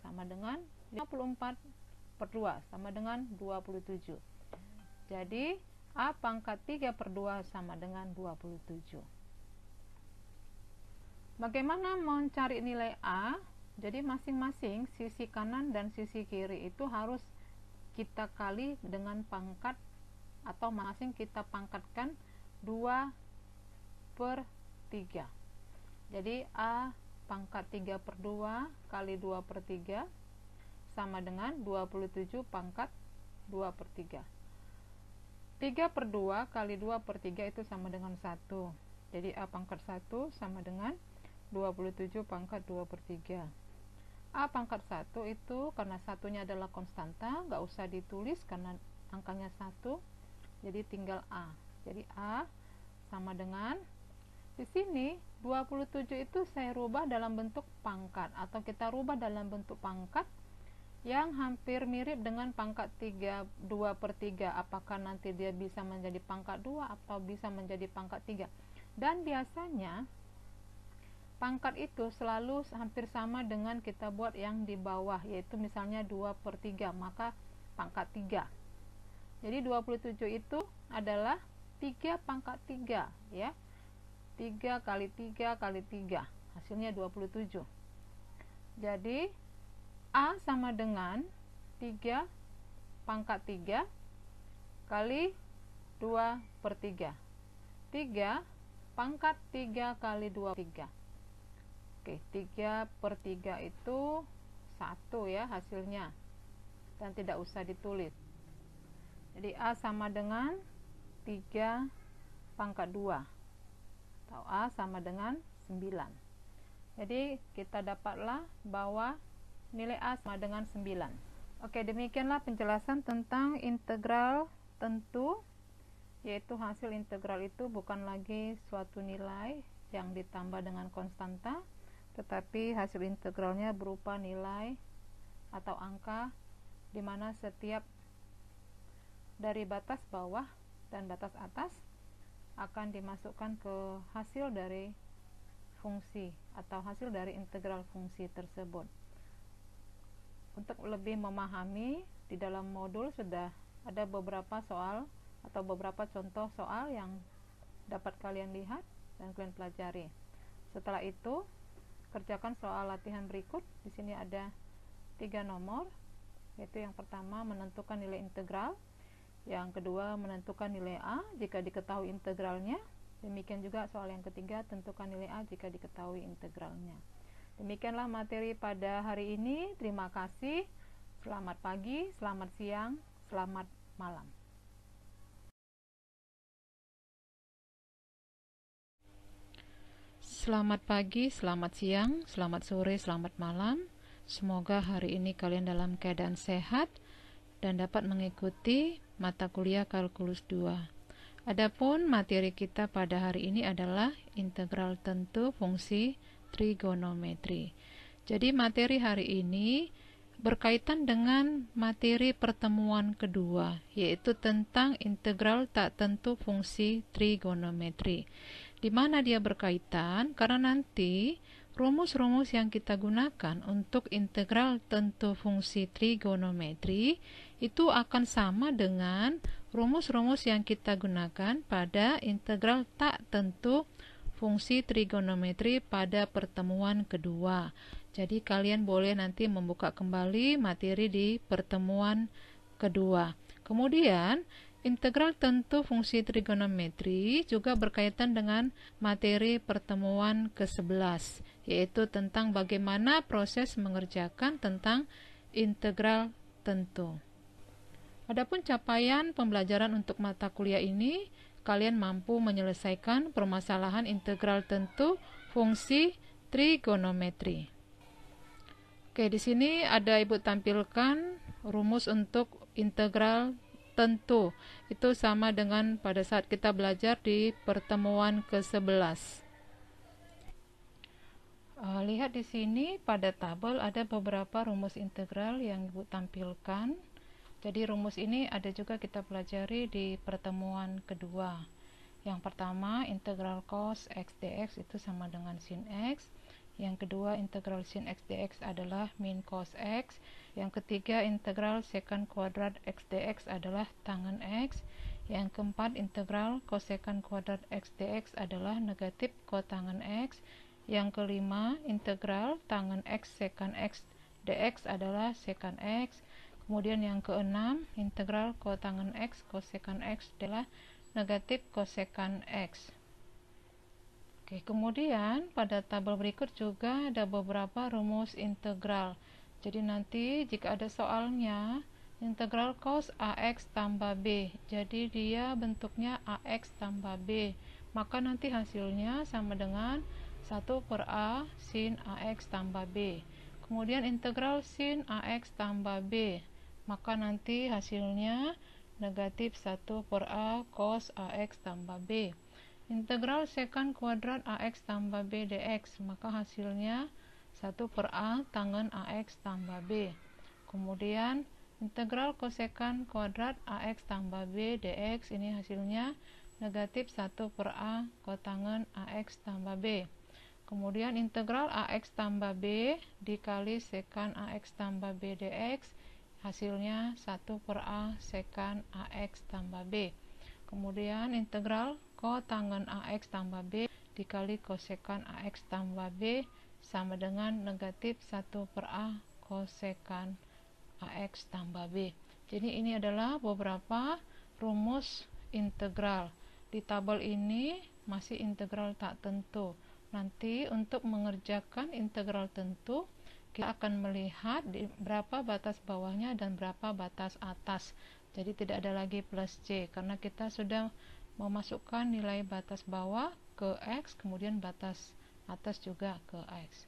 sama dengan 54/2 sama dengan 27. Jadi A pangkat 3/2 sama dengan 27. Bagaimana mencari nilai A? Jadi masing-masing sisi kanan dan sisi kiri itu harus kita kali dengan pangkat, atau masing kita pangkatkan 2/3. Jadi A pangkat 3/2 kali 2/3 sama dengan 27 pangkat 2/3. 3/2 kali 2/3 itu sama dengan 1. Jadi A pangkat 1 sama dengan 27 pangkat 2/3. A pangkat 1 itu karena satunya adalah konstanta, nggak usah ditulis karena angkanya 1, jadi tinggal A. Jadi A sama dengan, di sini 27 itu saya rubah dalam bentuk pangkat, atau kita rubah dalam bentuk pangkat yang hampir mirip dengan pangkat 2/3. Apakah nanti dia bisa menjadi pangkat 2 atau bisa menjadi pangkat 3. Dan biasanya pangkat itu selalu hampir sama dengan kita buat yang di bawah, yaitu misalnya 2/3, maka pangkat 3. Jadi 27 itu adalah 3 pangkat 3, ya. 3 kali 3 kali 3, hasilnya 27. Jadi A sama dengan 3 pangkat 3 kali 2/3. 3 pangkat 3 kali 2/3. Oke, 3/3 itu 1 ya hasilnya, dan tidak usah ditulis. Jadi A sama dengan 3 pangkat 2, atau A sama dengan 9. Jadi kita dapatlah bahwa nilai A sama dengan 9. Oke, demikianlah penjelasan tentang integral tentu, yaitu hasil integral itu bukan lagi suatu nilai yang ditambah dengan konstanta, tetapi hasil integralnya berupa nilai atau angka di mana setiap dari batas bawah dan batas atas akan dimasukkan ke hasil dari fungsi atau hasil dari integral fungsi tersebut. Untuk lebih memahami, di dalam modul sudah ada beberapa soal atau beberapa contoh soal yang dapat kalian lihat dan kalian pelajari. Setelah itu, kerjakan soal latihan berikut. Di sini ada 3 nomor, yaitu yang pertama menentukan nilai integral, yang kedua menentukan nilai A jika diketahui integralnya, demikian juga soal yang ketiga, tentukan nilai A jika diketahui integralnya. Demikianlah materi pada hari ini. Terima kasih. Selamat pagi, selamat siang, selamat malam. Selamat pagi, selamat siang, selamat sore, selamat malam. Semoga hari ini kalian dalam keadaan sehat dan dapat mengikuti mata kuliah kalkulus 2. Adapun materi kita pada hari ini adalah integral tentu fungsi trigonometri. Jadi materi hari ini berkaitan dengan materi pertemuan kedua, yaitu tentang integral tak tentu fungsi trigonometri. Di mana dia berkaitan? Karena nanti rumus-rumus yang kita gunakan untuk integral tentu fungsi trigonometri itu akan sama dengan rumus-rumus yang kita gunakan pada integral tak tentu fungsi trigonometri pada pertemuan kedua. Jadi kalian boleh nanti membuka kembali materi di pertemuan kedua. Kemudian integral tentu fungsi trigonometri juga berkaitan dengan materi pertemuan ke-11, yaitu tentang bagaimana proses mengerjakan tentang integral tentu. Adapun capaian pembelajaran untuk mata kuliah ini, kalian mampu menyelesaikan permasalahan integral tentu fungsi trigonometri. Oke, di sini ada Ibu tampilkan rumus untuk integral tentu. Itu sama dengan pada saat kita belajar di pertemuan ke-11. Lihat di sini pada tabel ada beberapa rumus integral yang Ibu tampilkan. Jadi rumus ini ada juga kita pelajari di pertemuan kedua. Yang pertama, integral cos x dx itu sama dengan sin x. Yang kedua, integral sin x dx adalah min cos x. Yang ketiga, integral secant kuadrat x dx adalah tangen x. Yang keempat, integral cosecant kuadrat x dx adalah negatif kotangen x. Yang kelima, integral tangen x secant x dx adalah secant x. Kemudian yang keenam, integral kotangen x cosecant x adalah negatif cosecant x. Oke, kemudian pada tabel berikut juga ada beberapa rumus integral. Jadi nanti jika ada soalnya integral cos ax tambah b, jadi dia bentuknya ax tambah b, maka nanti hasilnya sama dengan 1/a sin ax tambah b. Kemudian integral sin ax tambah b, maka nanti hasilnya negatif 1/a cos ax tambah b. Integral secant kuadrat ax tambah b dx, maka hasilnya 1/a tangen ax tambah b. Kemudian integral cosecant kuadrat ax tambah b dx, ini hasilnya negatif 1/a kotangen ax tambah b. Kemudian integral ax tambah b dikali secant ax tambah b dx, hasilnya 1/a secant ax tambah b. Kemudian integral kotangen ax tambah b dikali cosecant ax tambah b sama dengan negatif 1/a cosecant ax tambah b. Jadi ini adalah beberapa rumus integral. Di tabel ini masih integral tak tentu. Nanti untuk mengerjakan integral tentu, kita akan melihat berapa batas bawahnya dan berapa batas atas. Jadi tidak ada lagi plus C, karena kita sudah memasukkan nilai batas bawah ke X, kemudian batas atas juga ke X.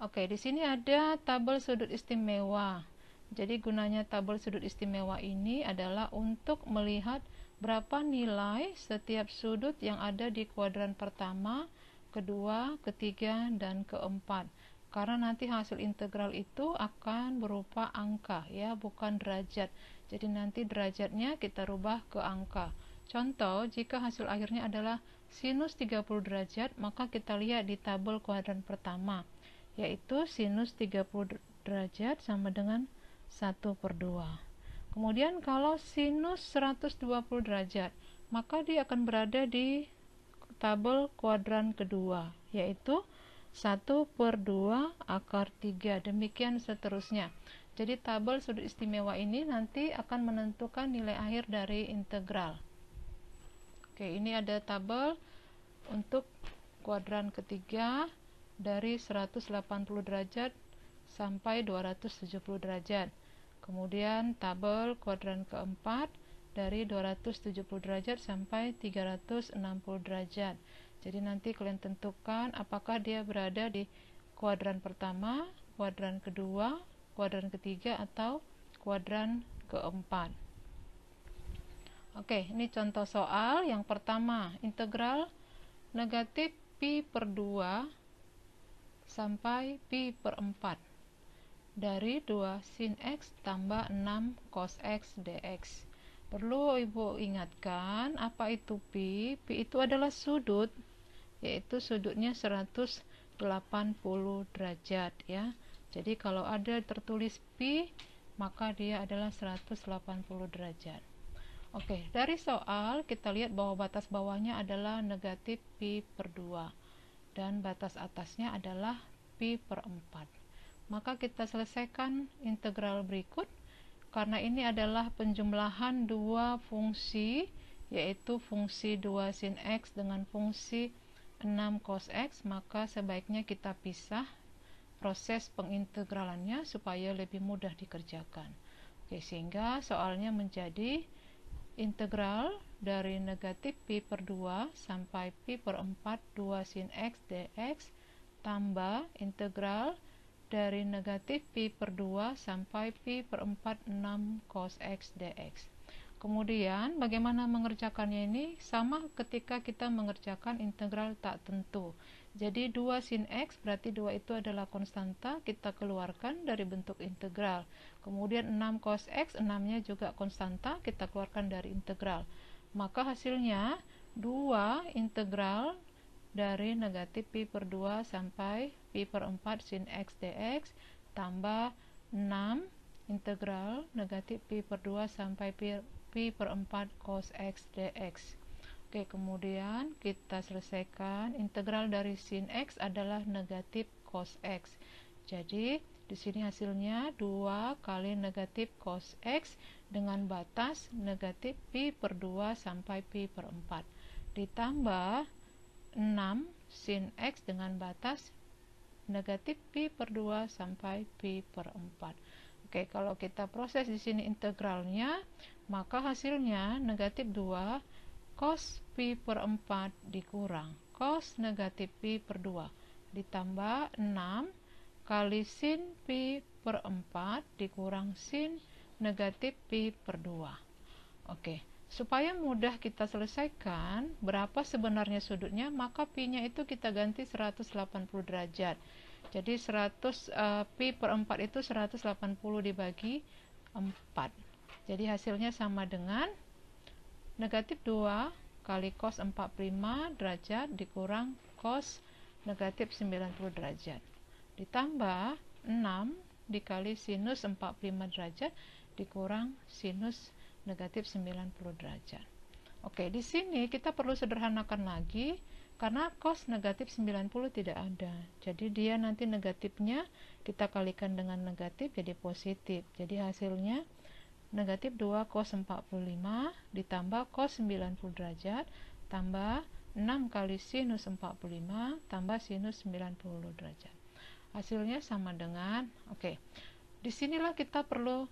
Oke, di sini ada tabel sudut istimewa. Jadi gunanya tabel sudut istimewa ini adalah untuk melihat berapa nilai setiap sudut yang ada di kuadran pertama, kedua, ketiga, dan keempat. Karena nanti hasil integral itu akan berupa angka, ya, bukan derajat. Jadi nanti derajatnya kita rubah ke angka. Contoh, jika hasil akhirnya adalah sinus 30 derajat, maka kita lihat di tabel kuadran pertama, yaitu sinus 30 derajat sama dengan 1/2. Kemudian kalau sinus 120 derajat, maka dia akan berada di tabel kuadran kedua, yaitu 1/2 akar 3, demikian seterusnya. Jadi tabel sudut istimewa ini nanti akan menentukan nilai akhir dari integral. Oke, ini ada tabel untuk kuadran ketiga dari 180 derajat sampai 270 derajat. Kemudian tabel kuadran keempat dari 270 derajat sampai 360 derajat. Jadi nanti kalian tentukan apakah dia berada di kuadran pertama, kuadran kedua, kuadran ketiga, atau kuadran keempat. Oke, ini contoh soal yang pertama, integral negatif pi per 2 sampai pi per 4 dari 2 sin x tambah 6 cos x dx. Perlu Ibu ingatkan, apa itu pi? Pi itu adalah sudut, yaitu sudutnya 180 derajat ya. Jadi kalau ada tertulis pi, maka dia adalah 180 derajat. Oke, dari soal kita lihat bahwa batas bawahnya adalah negatif pi per 2 dan batas atasnya adalah pi per 4. Maka kita selesaikan integral berikut. Karena ini adalah penjumlahan dua fungsi, yaitu fungsi 2 sin x dengan fungsi 6 cos x, maka sebaiknya kita pisah proses pengintegralannya supaya lebih mudah dikerjakan. Oke, sehingga soalnya menjadi integral dari negatif pi per 2 sampai pi per 4 2 sin x dx tambah integral dari negatif pi per 2 sampai pi per 4 6 cos x dx. Kemudian bagaimana mengerjakannya ini? Sama ketika kita mengerjakan integral tak tentu. Jadi 2 sin x berarti 2 itu adalah konstanta, kita keluarkan dari bentuk integral. Kemudian 6 cos x, 6-nya juga konstanta, kita keluarkan dari integral. Maka hasilnya 2 integral dari negatif pi per 2 sampai pi per 4 sin x dx tambah 6 integral negatif pi per 2 sampai pi per 4 cos x dx. Oke, kemudian kita selesaikan. Integral dari sin x adalah negatif cos x. Jadi di sini hasilnya 2 kali negatif cos x dengan batas negatif pi per 2 sampai pi per 4 ditambah 6 sin x dengan batas negatif pi per 2 sampai pi per 4. Oke, kalau kita proses di sini integralnya, maka hasilnya negatif 2 cos pi per 4 dikurang cos negatif pi per 2 ditambah 6 kali sin pi per 4 dikurang sin negatif pi per 2. Oke, supaya mudah kita selesaikan berapa sebenarnya sudutnya, maka pi-nya itu kita ganti 180 derajat. Jadi pi per 4 itu 180 dibagi 4. Jadi hasilnya sama dengan negatif 2 kali cos 45 derajat dikurang cos negatif 90 derajat ditambah 6 dikali sinus 45 derajat dikurang sinus negatif 90 derajat. Oke, di sini kita perlu sederhanakan lagi karena cos negatif 90 tidak ada. Jadi dia nanti negatifnya kita kalikan dengan negatif jadi positif. Jadi hasilnya negatif 2 cos 45 ditambah cos 90 derajat tambah 6 kali sinus 45 tambah sinus 90 derajat. Hasilnya sama dengan, oke. Disinilah kita perlu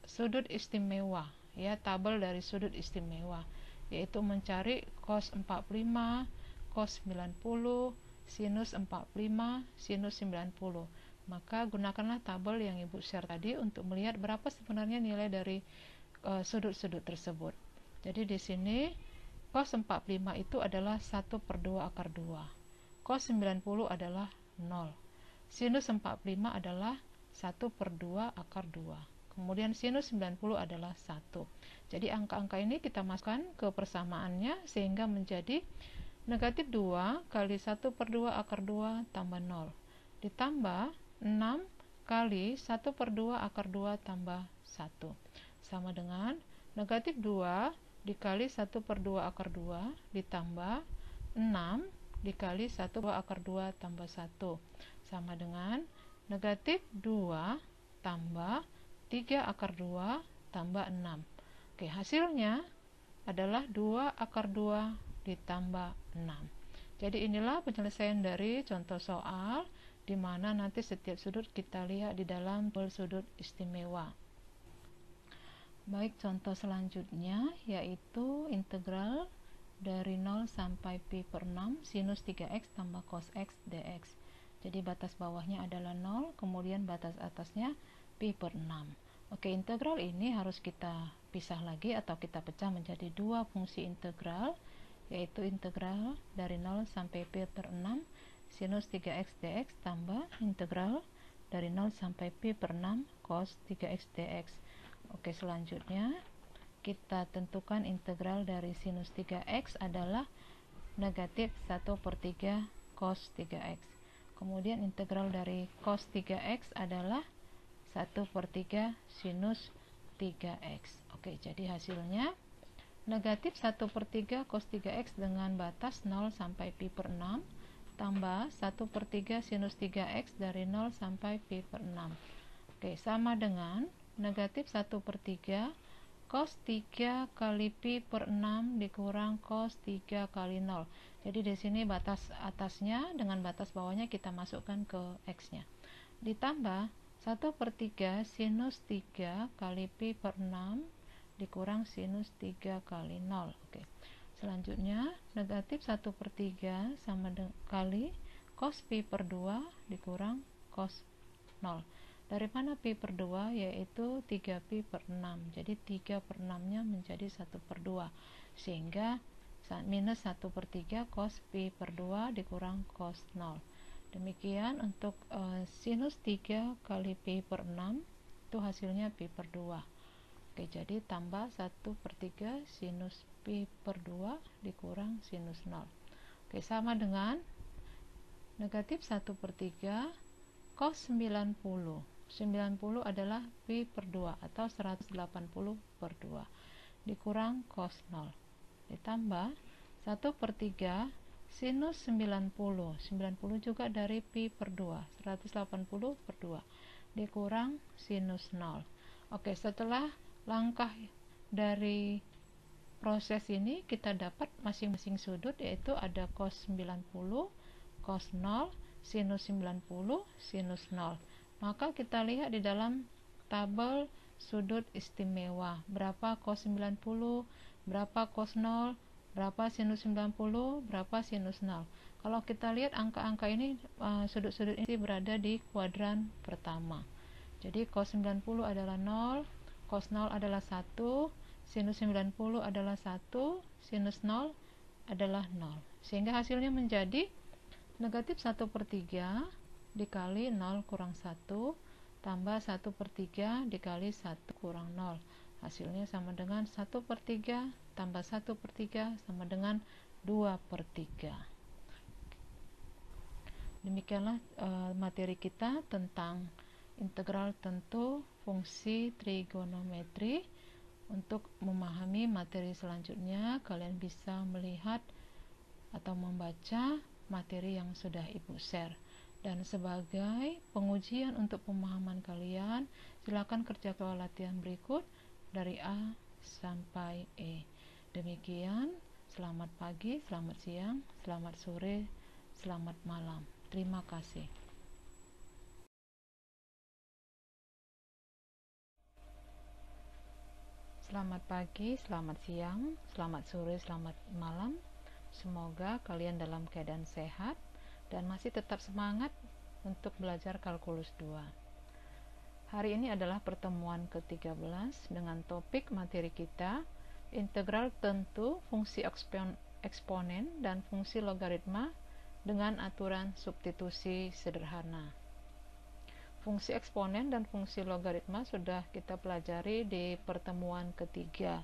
sudut istimewa, ya, tabel dari sudut istimewa, yaitu mencari cos 45, cos 90, sinus 45, sinus 90. Maka gunakanlah tabel yang Ibu share tadi untuk melihat berapa sebenarnya nilai dari sudut-sudut tersebut. Jadi di sini cos 45 itu adalah 1/2 akar 2. Cos 90 adalah 0. Sinus 45 adalah 1/2 akar 2. Kemudian sinus 90 adalah 1. Jadi angka-angka ini kita masukkan ke persamaannya sehingga menjadi negatif 2 kali 1/2 akar 2 tambah 0 ditambah 6 kali 1/2 akar 2 tambah 1 sama dengan negatif 2 dikali 1/2 akar 2 ditambah 6 dikali 1/2 akar 2 tambah 1 sama dengan negatif 2 tambah 3 akar 2 tambah 6. Oke, hasilnya adalah 2 akar 2 ditambah 6. Jadi inilah penyelesaian dari contoh soal di mana nanti setiap sudut kita lihat di dalam tabel sudut istimewa. Baik, contoh selanjutnya yaitu integral dari 0 sampai pi per 6 sinus 3x tambah cos x dx. Jadi batas bawahnya adalah 0, kemudian batas atasnya pi per 6. Oke, integral ini harus kita pisah lagi atau kita pecah menjadi dua fungsi integral, yaitu integral dari 0 sampai pi per 6 sinus 3x dx tambah integral dari 0 sampai pi per 6 cos 3x dx. Oke, selanjutnya kita tentukan integral dari sinus 3x adalah negatif 1/3 cos 3x. Kemudian integral dari cos 3x adalah 1/3 sinus 3x. Oke, jadi hasilnya negatif 1/3 cos 3x dengan batas 0 sampai pi per 6 tambah 1/3 sinus 3x dari 0 sampai pi per 6. Oke, sama dengan negatif 1/3 cos 3 kali pi per 6 dikurang cos 3 kali 0. Jadi di sini batas atasnya dengan batas bawahnya kita masukkan ke x-nya. Ditambah 1/3 sinus 3 kali pi per 6 dikurang sinus 3 kali 0. Oke. Selanjutnya negatif 1/3 sama dengan kali cos pi per 2 dikurang cos 0. Dari mana pi per 2? Yaitu 3 pi per 6. Jadi 3 per 6 nya menjadi 1/2, sehingga minus 1/3 cos pi per 2 dikurang cos 0. Demikian untuk sinus 3 kali pi per 6 itu hasilnya pi per 2. Oke, jadi tambah 1/3 sinus pi per 2 dikurang sinus 0. Oke, sama dengan negatif 1/3 cos 90. 90 adalah pi per 2 atau 180/2 dikurang cos 0. Ditambah 1/3 sinus 90. 90 juga dari pi per 2, 180/2 dikurang sinus 0. Oke, setelah langkah dari proses ini kita dapat masing-masing sudut, yaitu ada cos 90, cos 0, sinus 90, sinus 0. Maka kita lihat di dalam tabel sudut istimewa, berapa cos 90, berapa cos 0, berapa sinus 90, berapa sinus 0. Kalau kita lihat angka-angka ini, sudut-sudut ini berada di kuadran pertama. Jadi cos 90 adalah 0, cos 0 adalah 1, sinus 90 adalah 1, sinus 0 adalah 0. Sehingga hasilnya menjadi negatif 1/3 dikali 0 kurang 1 tambah 1/3 dikali 1 kurang 0. Hasilnya sama dengan 1/3 tambah 1/3 sama dengan 2/3. Demikianlah materi kita tentang integral tentu fungsi trigonometri. Untuk memahami materi selanjutnya, kalian bisa melihat atau membaca materi yang sudah Ibu share. Dan sebagai pengujian untuk pemahaman kalian, silakan kerjakan latihan berikut dari A sampai E. Demikian, selamat pagi, selamat siang, selamat sore, selamat malam. Terima kasih. Selamat pagi, selamat siang, selamat sore, selamat malam. Semoga kalian dalam keadaan sehat dan masih tetap semangat untuk belajar kalkulus 2. Hari ini adalah pertemuan ke-13 dengan topik materi kita, integral tentu fungsi eksponen dan fungsi logaritma dengan aturan substitusi sederhana. Fungsi eksponen dan fungsi logaritma sudah kita pelajari di pertemuan ketiga,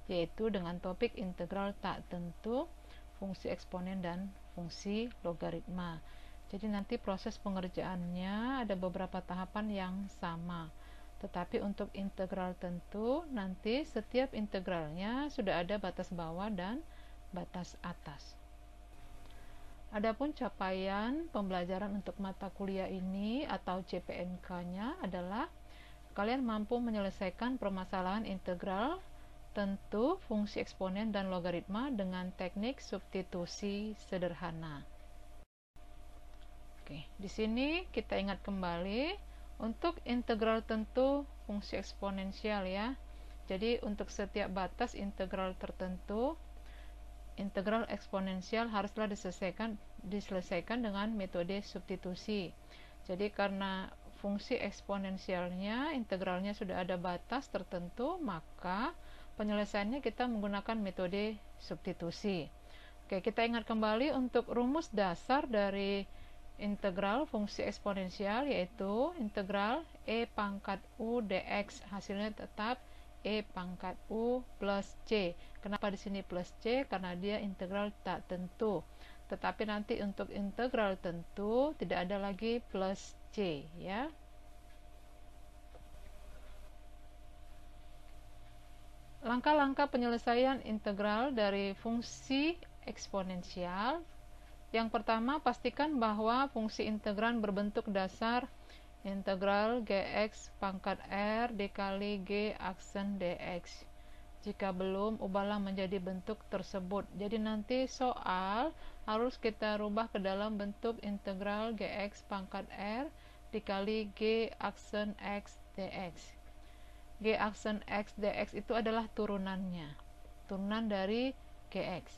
yaitu dengan topik integral tak tentu, fungsi eksponen dan fungsi logaritma. Jadi nanti proses pengerjaannya ada beberapa tahapan yang sama. Tetapi untuk integral tentu, nanti setiap integralnya sudah ada batas bawah dan batas atas. Adapun capaian pembelajaran untuk mata kuliah ini atau CPNK-nya adalah kalian mampu menyelesaikan permasalahan integral tentu, fungsi eksponen dan logaritma dengan teknik substitusi sederhana. Oke, di sini kita ingat kembali untuk integral tentu fungsi eksponensial ya. Jadi untuk setiap batas integral tertentu, integral eksponensial haruslah diselesaikan dengan metode substitusi. Jadi karena fungsi eksponensialnya, integralnya sudah ada batas tertentu, maka penyelesaiannya kita menggunakan metode substitusi. Oke, kita ingat kembali untuk rumus dasar dari integral fungsi eksponensial, yaitu integral e pangkat u dx, hasilnya tetap e pangkat u plus c. Kenapa di sini plus c? Karena dia integral tak tentu. Tetapi nanti untuk integral tentu tidak ada lagi plus c, ya. Langkah-langkah penyelesaian integral dari fungsi eksponensial. Yang pertama, pastikan bahwa fungsi integran berbentuk dasar integral gx pangkat r dikali g aksen dx. Jika belum, ubahlah menjadi bentuk tersebut. Jadi nanti soal harus kita rubah ke dalam bentuk integral gx pangkat r dikali g aksen x dx. G aksen x dx itu adalah turunannya, turunan dari gx.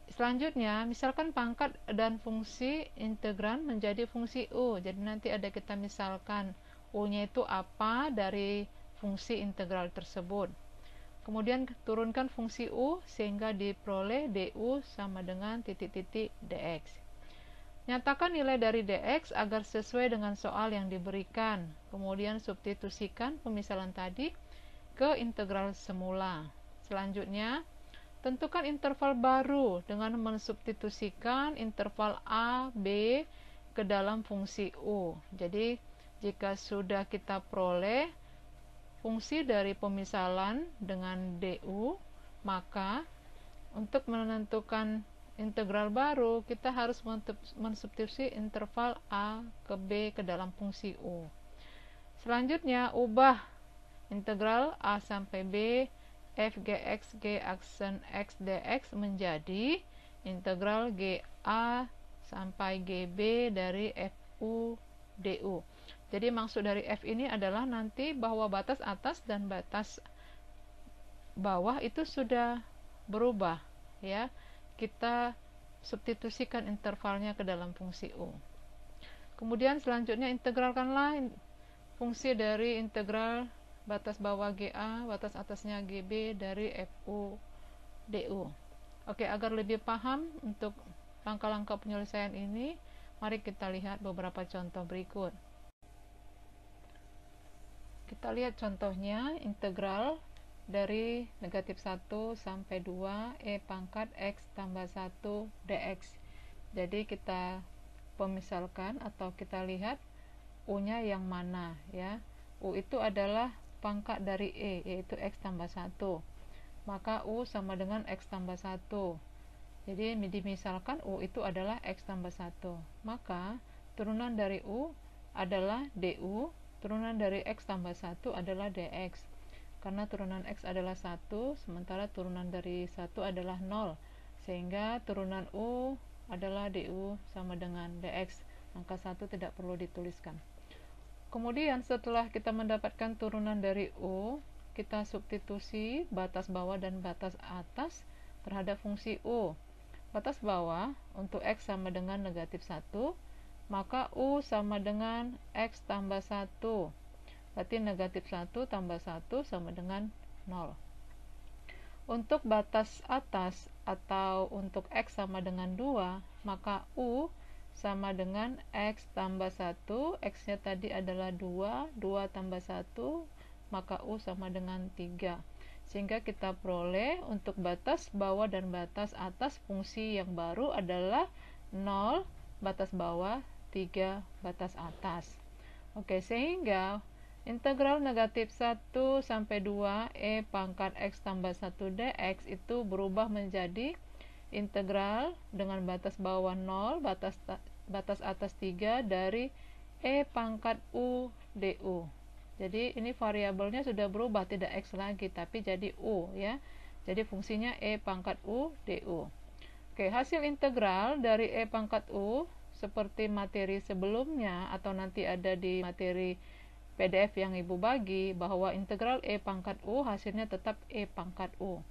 Selanjutnya, misalkan pangkat dan fungsi integran menjadi fungsi u. Jadi nanti ada kita misalkan u-nya itu apa dari fungsi integral tersebut. Kemudian turunkan fungsi u sehingga diperoleh du sama dengan titik-titik dx. Nyatakan nilai dari dx agar sesuai dengan soal yang diberikan. Kemudian substitusikan pemisalan tadi ke integral semula. Selanjutnya, tentukan interval baru dengan mensubstitusikan interval a, b ke dalam fungsi u. Jadi, jika sudah kita peroleh fungsi dari pemisalan dengan du, maka untuk menentukan integral baru kita harus mensubstitusi interval a ke b ke dalam fungsi u. Selanjutnya, ubah integral a sampai b f gx g aksen x dx menjadi integral ga sampai gb dari fu du. Jadi maksud dari f ini adalah nanti bahwa batas atas dan batas bawah itu sudah berubah, ya. Kita substitusikan intervalnya ke dalam fungsi u. Kemudian selanjutnya integralkanlah fungsi dari integral batas bawah ga, batas atasnya gb dari fu du. Oke, agar lebih paham untuk langkah-langkah penyelesaian ini, mari kita lihat beberapa contoh berikut. Kita lihat contohnya, integral dari negatif 1 sampai 2 e pangkat x tambah 1 dx. Jadi kita pemisalkan atau kita lihat u-nya yang mana, ya. U itu adalah pangkat dari e, yaitu x tambah 1. Maka u sama dengan x tambah 1. Jadi dimisalkan u itu adalah x tambah 1. Maka turunan dari u adalah du, turunan dari x tambah 1 adalah dx. Karena turunan x adalah 1, sementara turunan dari 1 adalah 0. Sehingga turunan u adalah du sama dengan dx. Angka 1 tidak perlu dituliskan. Kemudian setelah kita mendapatkan turunan dari u, kita substitusi batas bawah dan batas atas terhadap fungsi u. Batas bawah untuk x sama dengan negatif 1, maka u sama dengan x tambah 1. Berarti negatif 1 tambah 1 sama dengan 0. Untuk batas atas atau untuk x sama dengan 2, maka u sama dengan x tambah 1. X-nya tadi adalah 2, 2 tambah 1, maka u sama dengan 3. Sehingga kita peroleh untuk batas bawah dan batas atas fungsi yang baru adalah 0 batas bawah, 3 batas atas. Oke, sehingga integral negatif 1 sampai 2 e pangkat x tambah 1 dx itu berubah menjadi integral dengan batas bawah 0, batas atas 3 dari e pangkat u du. Jadi ini variabelnya sudah berubah, tidak x lagi tapi jadi u, ya. Jadi fungsinya e pangkat u du. Oke, hasil integral dari e pangkat u seperti materi sebelumnya atau nanti ada di materi PDF yang Ibu bagi, bahwa integral e pangkat u hasilnya tetap e pangkat u.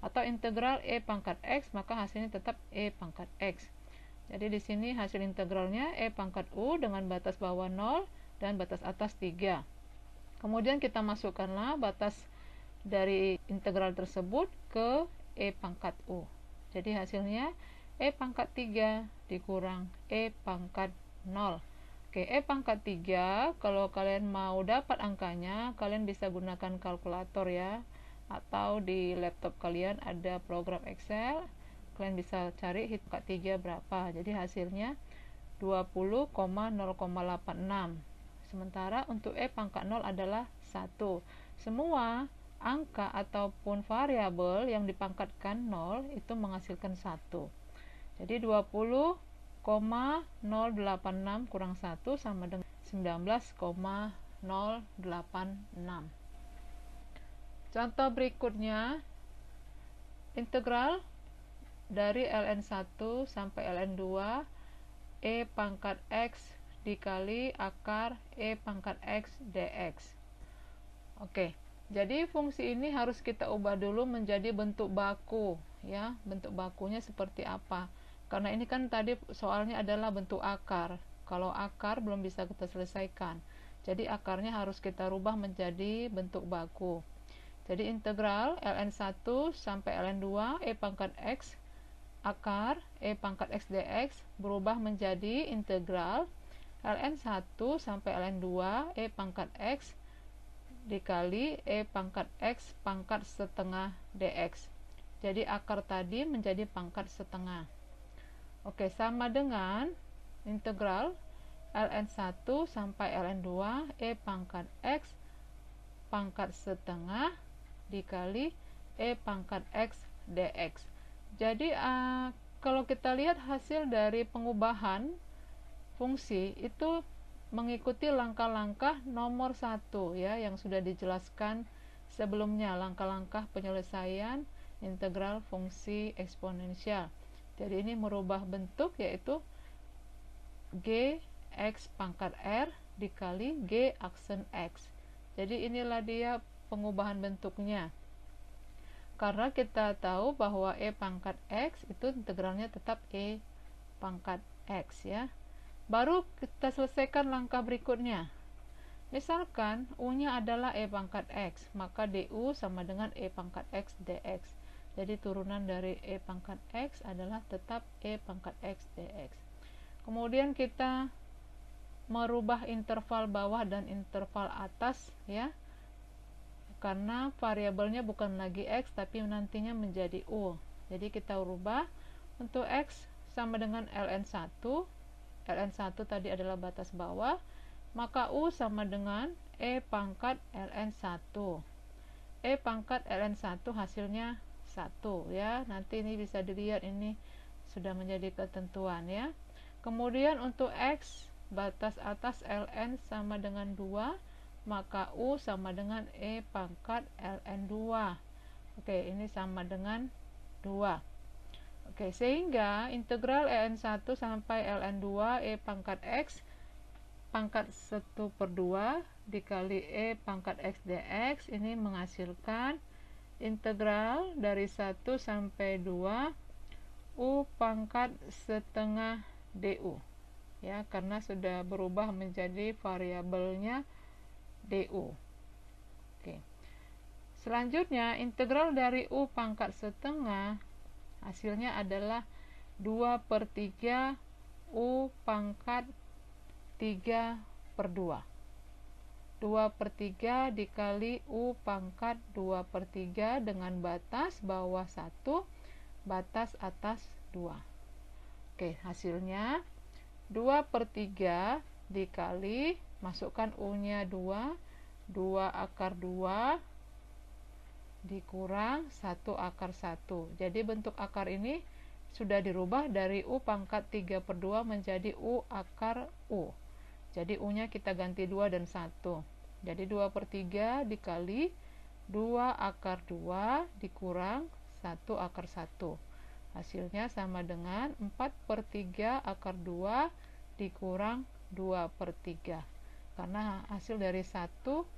Atau integral e pangkat x, maka hasilnya tetap e pangkat x. Jadi di sini hasil integralnya e pangkat u dengan batas bawah 0, dan batas atas 3. Kemudian kita masukkanlah batas dari integral tersebut ke E pangkat U. Jadi hasilnya E pangkat 3 dikurang E pangkat 0. Oke, E pangkat 3, kalau kalian mau dapat angkanya, kalian bisa gunakan kalkulator ya, atau di laptop kalian ada program Excel, kalian bisa cari pangkat 3 berapa. Jadi hasilnya 20,086. Sementara untuk E pangkat 0 adalah 1. Semua angka ataupun variabel yang dipangkatkan 0 itu menghasilkan 1. Jadi 20,086 kurang 1 sama dengan 19,086. Contoh berikutnya, integral dari ln1 sampai ln2 E pangkat X dikali akar E pangkat X dx. Oke, jadi fungsi ini harus kita ubah dulu menjadi bentuk baku ya. Bentuk bakunya seperti apa? Karena ini kan tadi soalnya adalah bentuk akar. Kalau akar belum bisa kita selesaikan. Jadi akarnya harus kita rubah menjadi bentuk baku. Jadi integral ln1 sampai ln2 E pangkat X akar E pangkat X dx berubah menjadi integral ln1 sampai ln2 E pangkat X dikali E pangkat X pangkat setengah dx. Jadi akar tadi menjadi pangkat setengah. Oke, sama dengan integral ln1 sampai ln2 E pangkat X pangkat setengah dikali E pangkat X dx. Jadi kalau kita lihat hasil dari pengubahan fungsi itu mengikuti langkah-langkah nomor 1 ya, yang sudah dijelaskan sebelumnya, langkah-langkah penyelesaian integral fungsi eksponensial. Jadi ini merubah bentuk, yaitu G X pangkat R dikali G aksen X. Jadi inilah dia pengubahan bentuknya. Karena kita tahu bahwa E pangkat X itu integralnya tetap E pangkat X ya. Baru kita selesaikan langkah berikutnya. Misalkan U-nya adalah E pangkat X, maka DU sama dengan E pangkat X dx. Jadi turunan dari E pangkat X adalah tetap E pangkat X dx. Kemudian kita merubah interval bawah dan interval atas ya. Karena variabelnya bukan lagi X tapi nantinya menjadi U. Jadi kita rubah untuk X sama dengan ln1. ln1 tadi adalah batas bawah, maka U sama dengan E pangkat ln1. E pangkat ln1 hasilnya 1 ya. Nanti ini bisa dilihat, ini sudah menjadi ketentuan ya. Kemudian untuk X batas atas ln sama dengan 2, maka U sama dengan E pangkat ln2. Oke, ini sama dengan 2. Oke, sehingga integral ln1 sampai ln2 E pangkat X pangkat 1/2 dikali E pangkat X dx ini menghasilkan integral dari 1 sampai 2 U pangkat setengah du ya, karena sudah berubah menjadi variabelnya du. Oke. Selanjutnya integral dari U pangkat setengah hasilnya adalah 2/3 U pangkat 3/2. 2/3 dikali U pangkat 2/3 dengan batas bawah 1, batas atas 2. Oke, hasilnya 2/3 dikali, masukkan U-nya 2 akar 2 dikurang 1 akar 1. Jadi bentuk akar ini sudah dirubah dari U pangkat 3/2 menjadi U akar U. Jadi U-nya kita ganti 2 dan 1. Jadi 2/3 dikali 2 akar 2 dikurang 1 akar 1. Hasilnya sama dengan 4/3 akar 2 dikurang 2/3. Karena hasil dari 1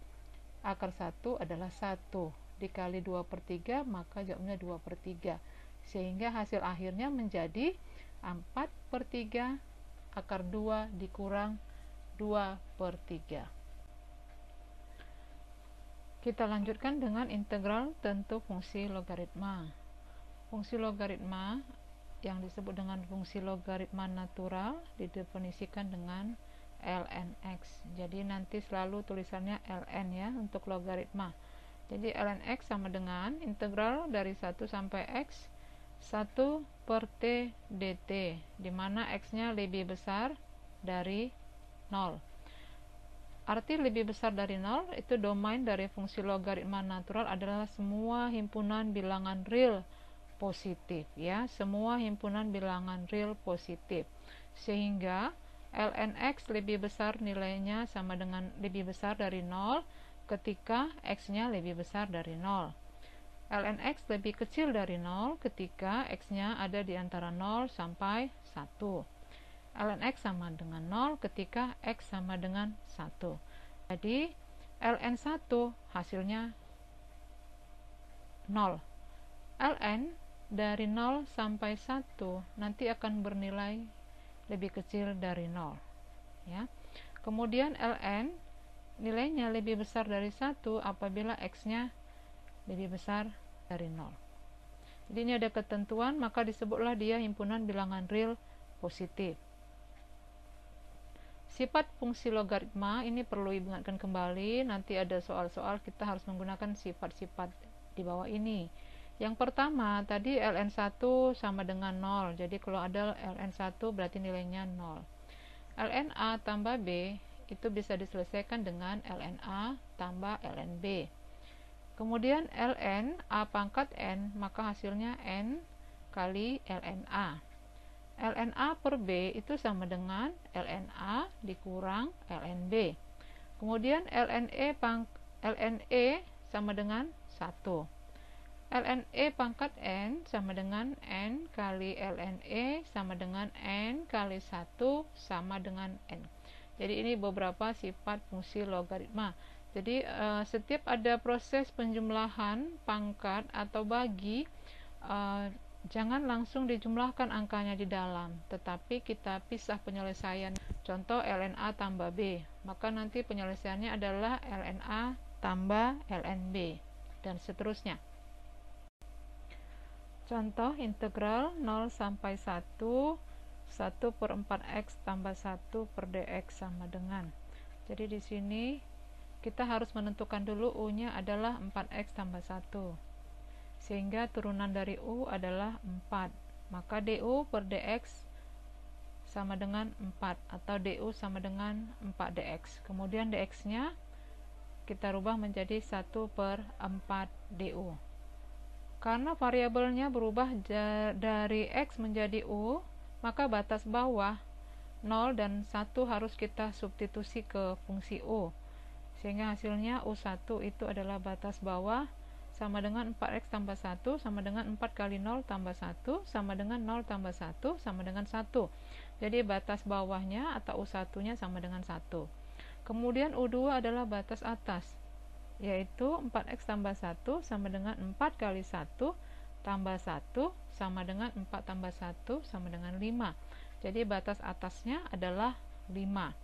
akar 1 adalah 1 dikali 2/3, maka jawabnya 2/3. Sehingga hasil akhirnya menjadi 4/3 akar 2 dikurang 2/3. Kita lanjutkan dengan integral tentu fungsi logaritma. Fungsi logaritma yang disebut dengan fungsi logaritma natural didefinisikan dengan ln x. Jadi nanti selalu tulisannya ln ya untuk logaritma. Jadi ln x sama dengan integral dari 1 sampai x 1/t dt, di mana x-nya lebih besar dari 0. Arti lebih besar dari 0 itu domain dari fungsi logaritma natural adalah semua himpunan bilangan real positif ya, semua himpunan bilangan real positif. Sehingga ln x lebih besar nilainya sama dengan lebih besar dari 0 ketika x-nya lebih besar dari 0. ln x lebih kecil dari 0 ketika x-nya ada di antara 0 sampai 1. ln x sama dengan 0 ketika x sama dengan 1. Jadi ln 1 hasilnya 0. ln dari 0 sampai 1 nanti akan bernilai lebih kecil dari 0 ya. Kemudian ln nilainya lebih besar dari 1 apabila x-nya lebih besar dari 0. Jadi ini ada ketentuan, maka disebutlah dia himpunan bilangan real positif. Sifat fungsi logaritma ini perlu diingatkan kembali, nanti ada soal-soal kita harus menggunakan sifat-sifat di bawah ini. Yang pertama tadi ln 1 sama dengan 0, jadi kalau ada ln 1 berarti nilainya 0. ln A tambah B itu bisa diselesaikan dengan ln A tambah ln B. Kemudian ln A pangkat n, maka hasilnya n kali ln A. ln A per B itu sama dengan ln A dikurang ln B. Kemudian ln E sama dengan 1. ln E pangkat n sama dengan n kali ln E sama dengan n kali 1 sama dengan n. Jadi ini beberapa sifat fungsi logaritma. Jadi setiap ada proses penjumlahan pangkat atau bagi, jangan langsung dijumlahkan angkanya di dalam, tetapi kita pisah penyelesaian. Contoh ln A tambah B, maka nanti penyelesaiannya adalah ln A tambah ln B dan seterusnya. Contoh integral 0 sampai 1 1/4x tambah 1/dx sama dengan. Jadi di sini kita harus menentukan dulu u-nya adalah 4x tambah 1. Sehingga turunan dari u adalah 4. Maka du per dx sama dengan 4 atau du sama dengan 4dx. Kemudian dx-nya kita rubah menjadi 1/4 du. Karena variabelnya berubah dari x menjadi u, maka batas bawah 0 dan 1 harus kita substitusi ke fungsi u. Sehingga hasilnya U1 itu adalah batas bawah sama dengan 4x tambah 1 sama dengan 4 kali 0 tambah 1 sama dengan 0 tambah 1 sama dengan 1. Jadi batas bawahnya atau U1 nya sama dengan 1. Kemudian U2 adalah batas atas, yaitu 4x tambah 1 sama dengan 4 kali 1 tambah 1 sama dengan 4 tambah 1 sama dengan 5. Jadi batas atasnya adalah 5.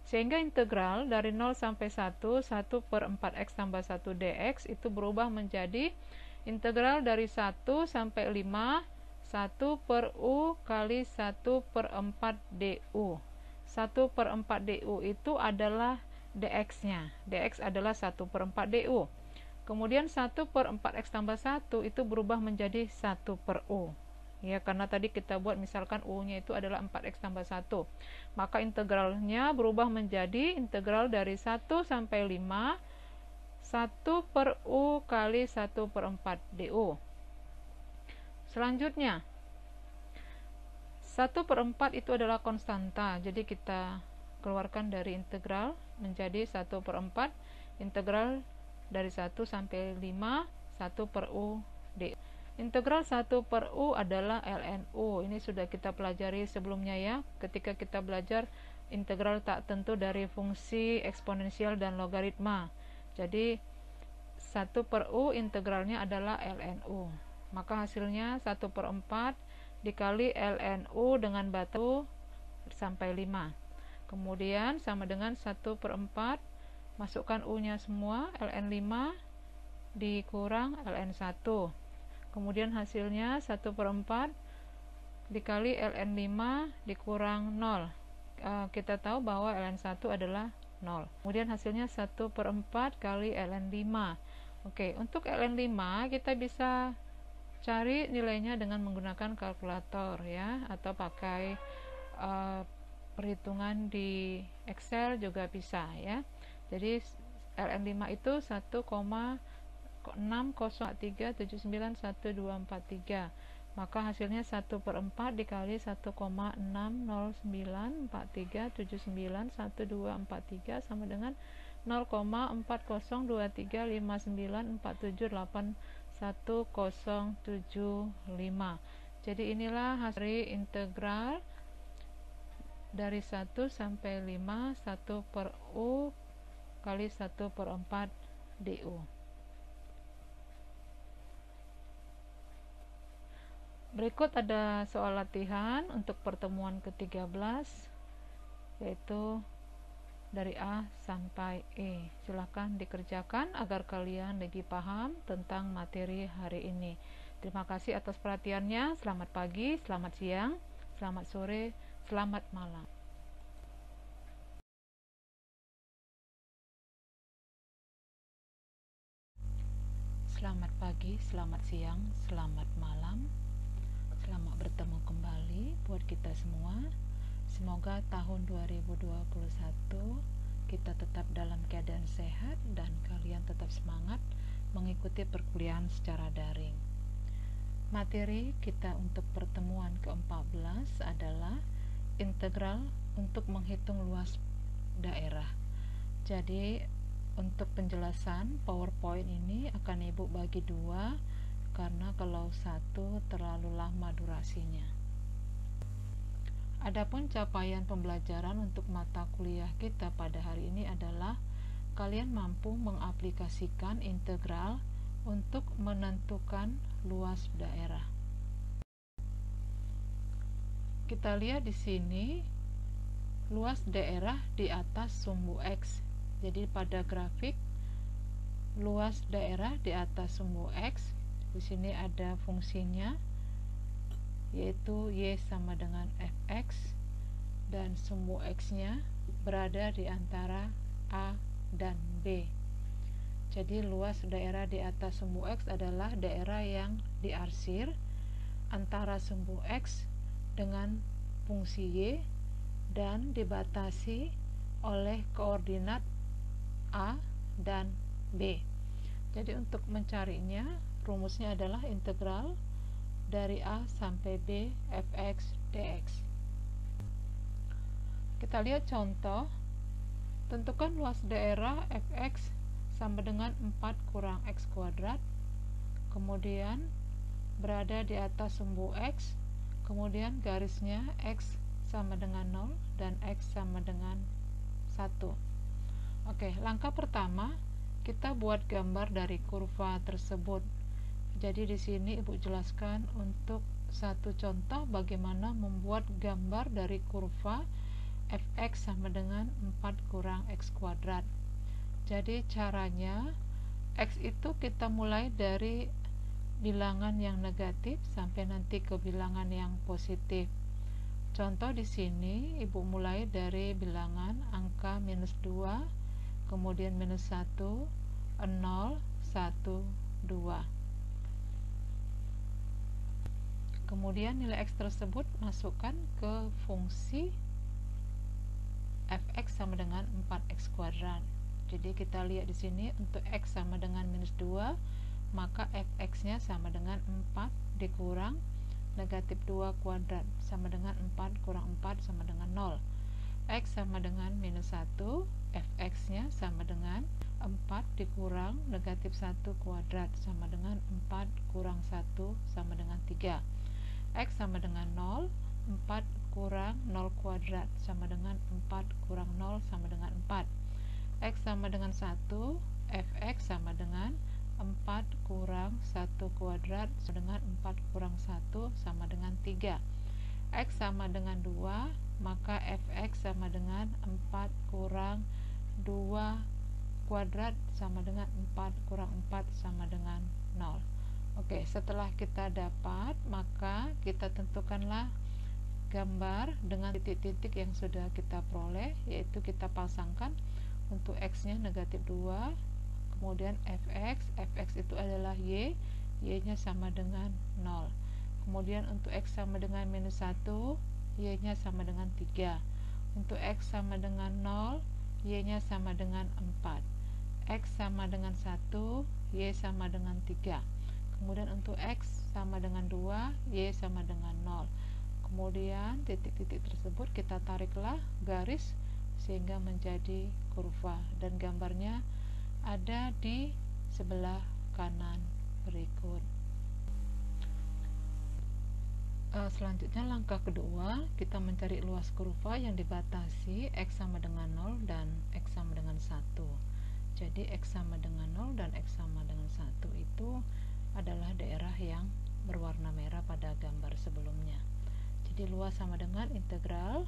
Sehingga integral dari 0 sampai 1 1/4x tambah 1 dx itu berubah menjadi integral dari 1 sampai 5 1/u kali 1/4 du. 1/4 du itu adalah dx-nya. Dx adalah 1/4 du. Kemudian 1/4x tambah 1 itu berubah menjadi 1/u. Ya, karena tadi kita buat misalkan u-nya itu adalah 4x tambah 1. Maka integralnya berubah menjadi integral dari 1 sampai 5 1/u kali 1/4 du. Selanjutnya 1/4 itu adalah konstanta. Jadi kita keluarkan dari integral menjadi 1/4 integral dari 1 sampai 5 1/u du. Integral 1/u adalah ln u. Ini sudah kita pelajari sebelumnya ya, ketika kita belajar integral tak tentu dari fungsi eksponensial dan logaritma. Jadi 1/u integralnya adalah ln u. Maka hasilnya 1/4 dikali ln u dengan batas sampai 5. kemudian sama dengan 1/4, masukkan U-nya semua, ln 5 dikurang ln 1, kemudian hasilnya 1/4 dikali ln 5 dikurang 0. Kita tahu bahwa ln 1 adalah 0. Kemudian hasilnya 1/4 kali ln 5. Oke, untuk ln 5 kita bisa cari nilainya dengan menggunakan kalkulator ya, atau pakai perhitungan di Excel juga bisa ya. Jadi ln 5 itu 1,6043791243, maka hasilnya 1/4 dikali 1,6093791243 sama dengan 0,4023594781,075. Jadi inilah hasil integral dari 1 sampai 5 1/U kali 1/4 du. Berikut ada soal latihan untuk pertemuan ke-13, yaitu dari A sampai E. Silakan dikerjakan agar kalian lebih paham tentang materi hari ini. Terima kasih atas perhatiannya. Selamat pagi, selamat siang, selamat sore, selamat malam. Selamat pagi, selamat siang, selamat malam. Selamat bertemu kembali buat kita semua. Semoga tahun 2021 kita tetap dalam keadaan sehat dan kalian tetap semangat mengikuti perkuliahan secara daring. Materi kita untuk pertemuan ke-14 adalah integral untuk menghitung luas daerah. Jadi untuk penjelasan PowerPoint ini akan Ibu bagi dua, karena kalau satu terlalu lama durasinya. Adapun capaian pembelajaran untuk mata kuliah kita pada hari ini adalah kalian mampu mengaplikasikan integral untuk menentukan luas daerah. Kita lihat di sini luas daerah di atas sumbu X. Jadi pada grafik luas daerah di atas sumbu X, di sini ada fungsinya yaitu Y sama dengan Fx, dan sumbu X-nya berada di antara A dan B. Jadi luas daerah di atas sumbu X adalah daerah yang diarsir antara sumbu X dengan fungsi Y dan dibatasi oleh koordinat A dan B. Jadi untuk mencarinya, rumusnya adalah integral dari A sampai B fx dx. Kita lihat contoh. Tentukan luas daerah fx sama dengan 4 kurang x kuadrat, kemudian berada di atas sumbu X, kemudian garisnya X sama dengan 0 dan X sama dengan 1. Oke, langkah pertama kita buat gambar dari kurva tersebut. Jadi di sini Ibu jelaskan untuk satu contoh bagaimana membuat gambar dari kurva fx sama dengan 4 kurang x kuadrat. Jadi caranya, x itu kita mulai dari bilangan yang negatif sampai nanti ke bilangan yang positif. Contoh di sini Ibu mulai dari bilangan angka -2, kemudian -1, 0, 1, 2. Kemudian nilai X tersebut masukkan ke fungsi fx sama dengan 4x kuadrat. Jadi kita lihat di sini untuk X sama dengan -2, maka fx-nya sama dengan 4 dikurang negatif 2 kuadrat sama dengan 4 kurang 4 sama dengan 0. X sama dengan -1, fx-nya sama dengan 4 dikurang negatif 1 kuadrat sama dengan 4 kurang 1 sama dengan 3. X sama dengan 0, 4 kurang 0 kuadrat sama dengan 4 kurang 0 sama dengan 4. X sama dengan 1, fx sama dengan 4 kurang 1 kuadrat sama dengan 4 kurang 1 sama dengan 3. X sama dengan 2, maka fx sama dengan 4 kurang 2 kuadrat sama dengan 4 kurang 4 sama dengan 0. Oke, setelah kita dapat, maka kita tentukanlah gambar dengan titik-titik yang sudah kita peroleh, yaitu kita pasangkan untuk x nya negatif 2, kemudian fx itu adalah y nya sama dengan 0. Kemudian untuk x sama dengan minus 1, y nya sama dengan 3. Untuk x sama dengan 0, y nya sama dengan 4. X sama dengan 1, y sama dengan 3. Kemudian untuk x sama dengan 2, y sama dengan 0. Kemudian titik-titik tersebut kita tariklah garis sehingga menjadi kurva, dan gambarnya ada di sebelah kanan berikut. Selanjutnya langkah kedua, kita mencari luas kurva yang dibatasi x sama dengan 0 dan x sama dengan 1. Jadi x sama dengan 0 dan x sama dengan 1 itu adalah daerah yang berwarna merah pada gambar sebelumnya. Jadi luas sama dengan integral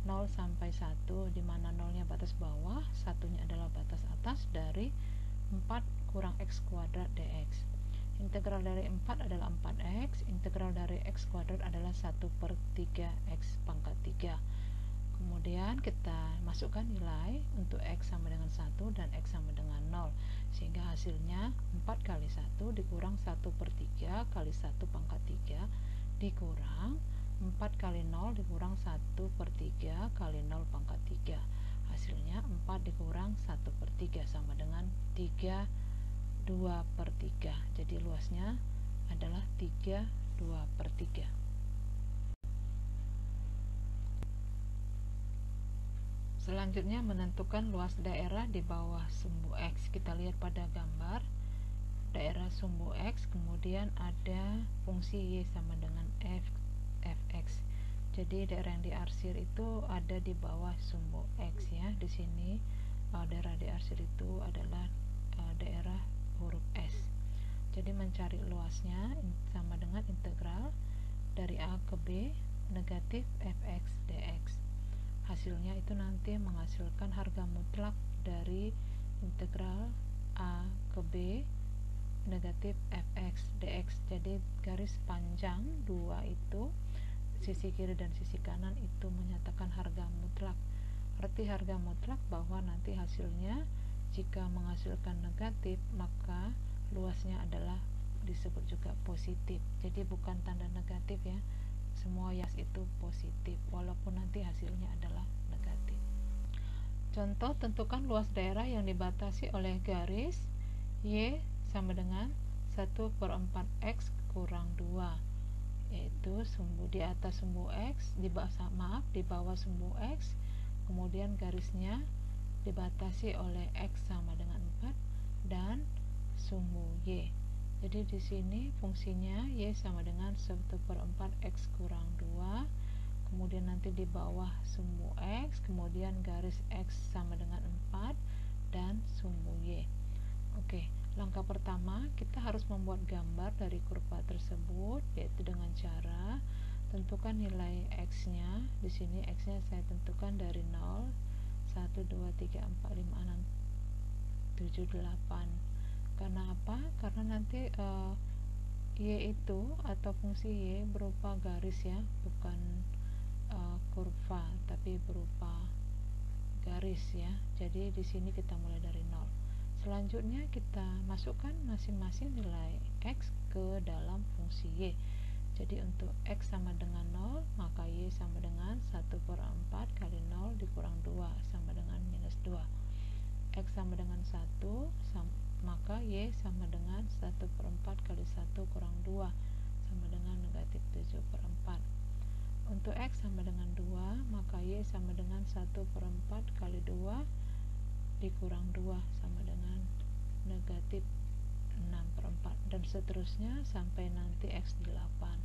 0 sampai 1, di mana 0-nya batas bawah, 1-nya adalah batas atas dari 4 kurang x kuadrat dx. Integral dari 4 adalah 4x, integral dari x kuadrat adalah 1/3 x pangkat 3. Kemudian kita masukkan nilai untuk x sama dengan 1 dan x sama dengan 0, sehingga hasilnya 4 kali 1 dikurang 1/3 kali 1 pangkat 3 dikurang 4 kali 0 dikurang 1/3 kali 0 pangkat 3. Hasilnya 4 dikurang 1/3 sama dengan 2/3. Jadi luasnya adalah 2/3. Selanjutnya menentukan luas daerah di bawah sumbu X. Kita lihat pada gambar daerah sumbu X, kemudian ada fungsi Y sama dengan fx. Jadi daerah yang diarsir itu ada di bawah sumbu X ya. Di sini daerah diarsir itu adalah daerah huruf S. Jadi mencari luasnya sama dengan integral dari A ke B negatif fx dx. Hasilnya itu nanti menghasilkan harga mutlak dari integral A ke B negatif fx dx. Jadi garis panjang 2 itu, sisi kiri dan sisi kanan itu menyatakan harga mutlak. Arti harga mutlak bahwa nanti hasilnya jika menghasilkan negatif, maka luasnya adalah disebut juga positif. Jadi bukan tanda negatif ya, semua yas itu positif walaupun nanti hasilnya adalah negatif. Contoh, tentukan luas daerah yang dibatasi oleh garis Y sama dengan 1/4 X kurang 2, yaitu sumbu di atas sumbu X, di bawah sumbu X, kemudian garisnya dibatasi oleh X sama dengan 4 dan sumbu Y. Jadi di sini fungsinya Y sama dengan 1/4 X kurang 2, kemudian nanti di bawah sumbu X, kemudian garis X sama dengan 4 dan sumbu Y. Oke, langkah pertama kita harus membuat gambar dari kurva tersebut, yaitu dengan cara tentukan nilai X nya. Di sini X nya saya tentukan dari 0, 1, 2, 3, 4, 5, 6, 7, 8. Karena apa? Karena nanti Y itu atau fungsi Y berupa garis ya, bukan kurva, tapi berupa garis ya. Jadi di sini kita mulai dari 0. Selanjutnya kita masukkan masing-masing nilai X ke dalam fungsi Y. Jadi untuk X sama dengan 0, maka Y sama dengan 1/4 kali 0 dikurang 2 sama dengan minus 2. X sama dengan 1, maka Y sama dengan 1/4 kali 1 kurang 2 sama dengan negatif 7/4. Untuk X sama dengan 2, maka Y sama dengan 1/4 kali 2 dikurang 2 sama dengan negatif 6/4, dan seterusnya sampai nanti X 8.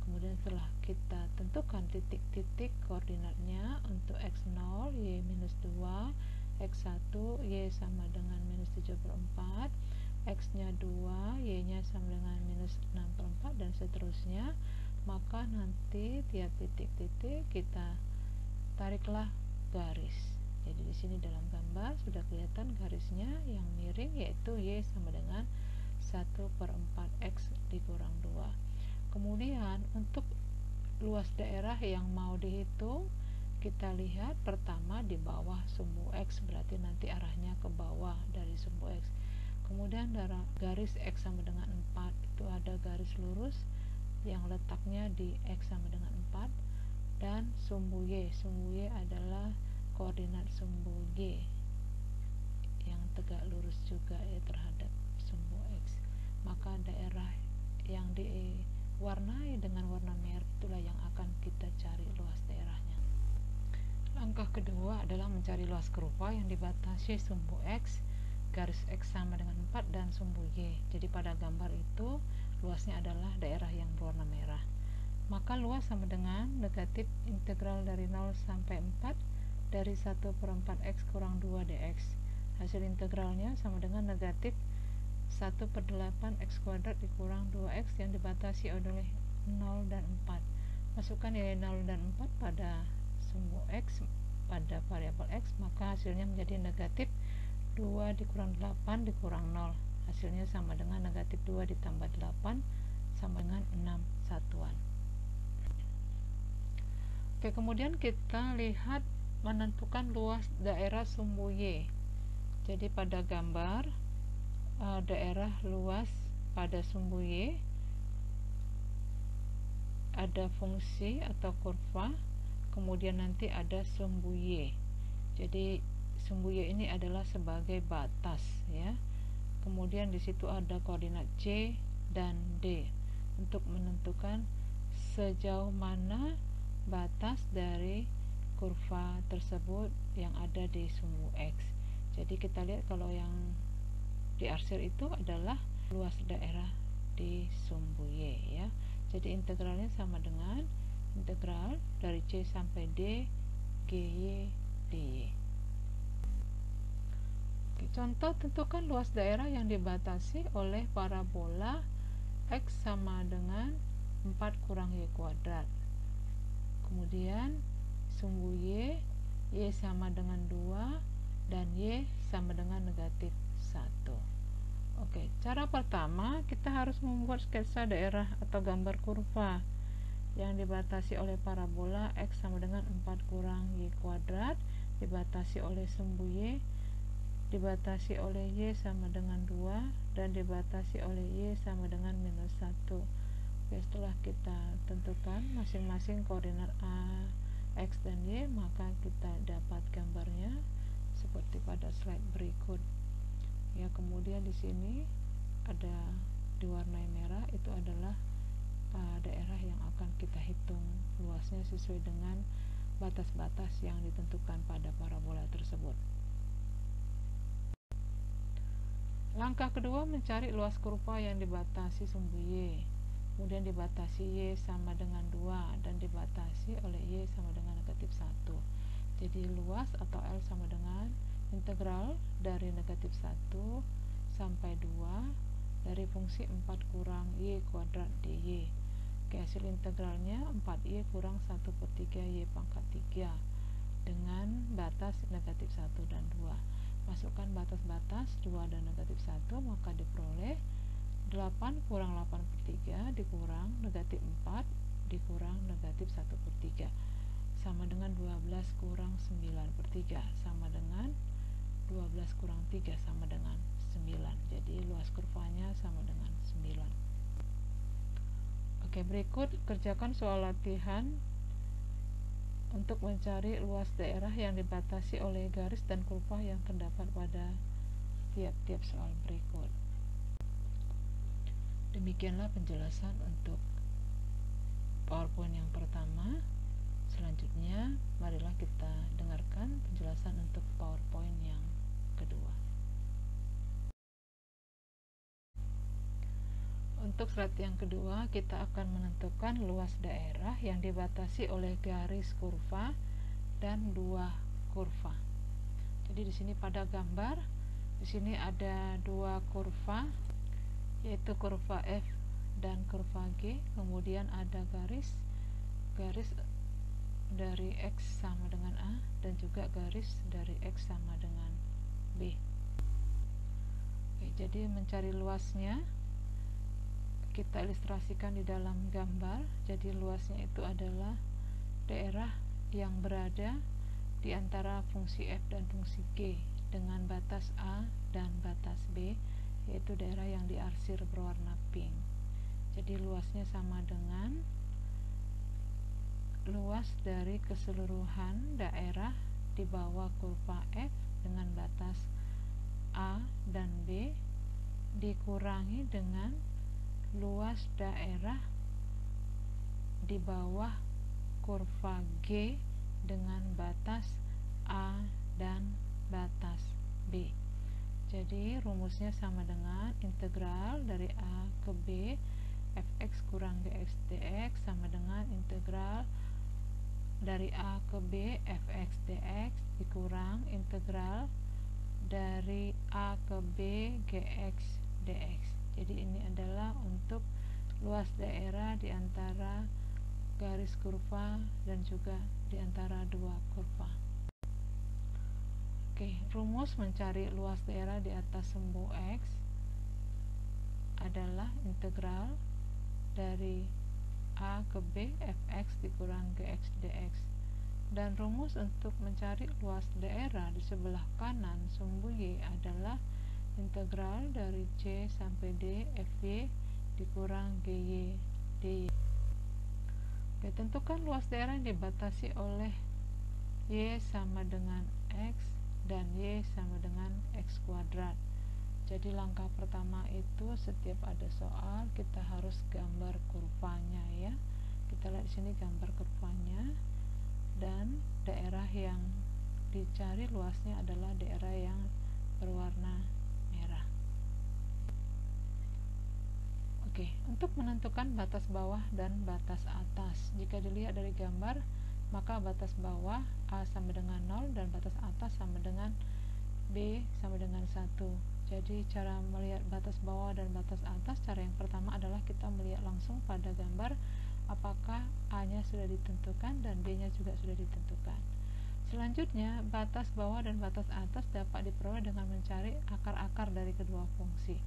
Kemudian setelah kita tentukan titik-titik koordinatnya, untuk X0 Y minus 2, X1 Y sama dengan minus 7/4, X nya 2, Y nya sama dengan minus 6/4, dan seterusnya maka nanti tiap titik-titik kita tariklah garis. Jadi di sini dalam gambar sudah kelihatan garisnya yang miring, yaitu Y sama dengan 1/4 X dikurang 2. Kemudian untuk luas daerah yang mau dihitung, kita lihat pertama di bawah sumbu X, berarti nanti arahnya ke bawah dari sumbu X. Kemudian garis X sama dengan 4, itu ada garis lurus yang letaknya di X sama dengan 4, dan sumbu Y adalah koordinat sumbu Y yang tegak lurus juga ya terhadap sumbu X. Maka daerah yang diwarnai dengan warna merah itulah yang akan kita cari luas daerahnya. Langkah kedua adalah mencari luas kurva yang dibatasi sumbu X, garis X sama dengan 4, dan sumbu Y. Jadi pada gambar itu luasnya adalah daerah yang berwarna merah. Maka luas sama dengan negatif integral dari 0 sampai 4 dari 1/4 X kurang 2 dx. Hasil integralnya sama dengan negatif 1/8 X kuadrat dikurang 2X yang dibatasi oleh 0 dan 4. Masukkan nilai 0 dan 4 pada sumbu X, pada variabel X, maka hasilnya menjadi negatif 2 dikurang 8 dikurang 0. Hasilnya sama dengan negatif 2 ditambah 8 sama dengan 6 satuan. Oke, kemudian kita lihat menentukan luas daerah sumbu Y. Jadi pada gambar daerah luas pada sumbu Y ada fungsi atau kurva, kemudian nanti ada sumbu Y. Jadi sumbu Y ini adalah sebagai batas ya. Kemudian di situ ada koordinat C dan D untuk menentukan sejauh mana batas dari kurva tersebut yang ada di sumbu X. Jadi kita lihat kalau yang diarsir itu adalah luas daerah di sumbu Y ya. Jadi integralnya sama dengan integral dari C sampai D GY DY. Oke, contoh tentukan luas daerah yang dibatasi oleh parabola X sama dengan 4 kurang Y kuadrat. Kemudian sumbu Y sama dengan 2 dan Y sama dengan negatif 1. Oke, cara pertama kita harus membuat sketsa daerah atau gambar kurva yang dibatasi oleh parabola X sama dengan 4 kurang Y kuadrat, dibatasi oleh sumbu Y, dibatasi oleh Y sama dengan 2, dan dibatasi oleh Y sama dengan minus 1. Oke, setelah kita tentukan masing-masing koordinat A, X, dan Y, maka kita dapat gambarnya seperti pada slide berikut. Ya, kemudian di sini ada diwarnai merah, itu adalah daerah yang akan kita hitung luasnya sesuai dengan batas-batas yang ditentukan pada parabola tersebut. Langkah kedua, mencari luas kurva yang dibatasi sumbu Y, kemudian dibatasi Y sama dengan 2 dan dibatasi oleh Y sama dengan negatif 1. Jadi luas atau L sama dengan integral dari negatif 1 sampai 2 dari fungsi 4 kurang Y kuadrat dy. Oke, hasil integralnya 4Y kurang 1/3 Y pangkat 3 dengan batas negatif 1 dan 2. Masukkan batas-batas 2 dan negatif 1, maka diperoleh 8 kurang 8/3 dikurang negatif 4 dikurang negatif 1/3 sama dengan 12 kurang 9/3 sama dengan 12 kurang 3 sama dengan 9. Jadi luas kurvanya sama dengan 9. Oke, berikut kerjakan soal latihan untuk mencari luas daerah yang dibatasi oleh garis dan kurva yang terdapat pada tiap-tiap soal berikut. Demikianlah penjelasan untuk PowerPoint yang pertama. Selanjutnya, marilah kita dengarkan penjelasan untuk PowerPoint yang kedua. Untuk slide yang kedua, kita akan menentukan luas daerah yang dibatasi oleh garis kurva dan dua kurva. Jadi di sini pada gambar, di sini ada dua kurva, yaitu kurva F dan kurva G, kemudian ada garis dari X sama dengan A dan juga garis dari X sama dengan B. Oke, jadi mencari luasnya kita ilustrasikan di dalam gambar. Jadi luasnya itu adalah daerah yang berada di antara fungsi F dan fungsi G dengan batas A dan batas B, yaitu daerah yang diarsir berwarna pink. Jadi luasnya sama dengan luas dari keseluruhan daerah di bawah kurva F dengan batas A dan B dikurangi dengan luas daerah di bawah kurva G dengan batas A dan batas B. Jadi rumusnya sama dengan integral dari A ke B fx kurang dx dx sama dengan integral dari A ke B fx dx dikurang integral dari A ke B gx dx. Jadi ini adalah untuk luas daerah di antara garis kurva dan juga di antara dua kurva. Oke, rumus mencari luas daerah di atas sumbu X adalah integral dari A ke B fx dikurang gx dx, dan rumus untuk mencari luas daerah di sebelah kanan sumbu Y adalah integral dari C sampai D fy dikurang gy dy. Oke, tentukan luas daerah yang dibatasi oleh Y sama dengan X dan Y sama dengan X kuadrat. Jadi langkah pertama itu setiap ada soal kita harus gambar kurvanya ya. Kita lihat di sini gambar kurvanya, dan daerah yang dicari luasnya adalah daerah yang berwarna merah. Oke, untuk menentukan batas bawah dan batas atas, jika dilihat dari gambar maka batas bawah A sama dengan 0 dan batas atas sama dengan B sama dengan 1. Jadi cara melihat batas bawah dan batas atas, cara yang pertama adalah kita melihat langsung pada gambar apakah A nya sudah ditentukan dan B nya juga sudah ditentukan. Selanjutnya, batas bawah dan batas atas dapat diperoleh dengan mencari akar-akar dari kedua fungsi.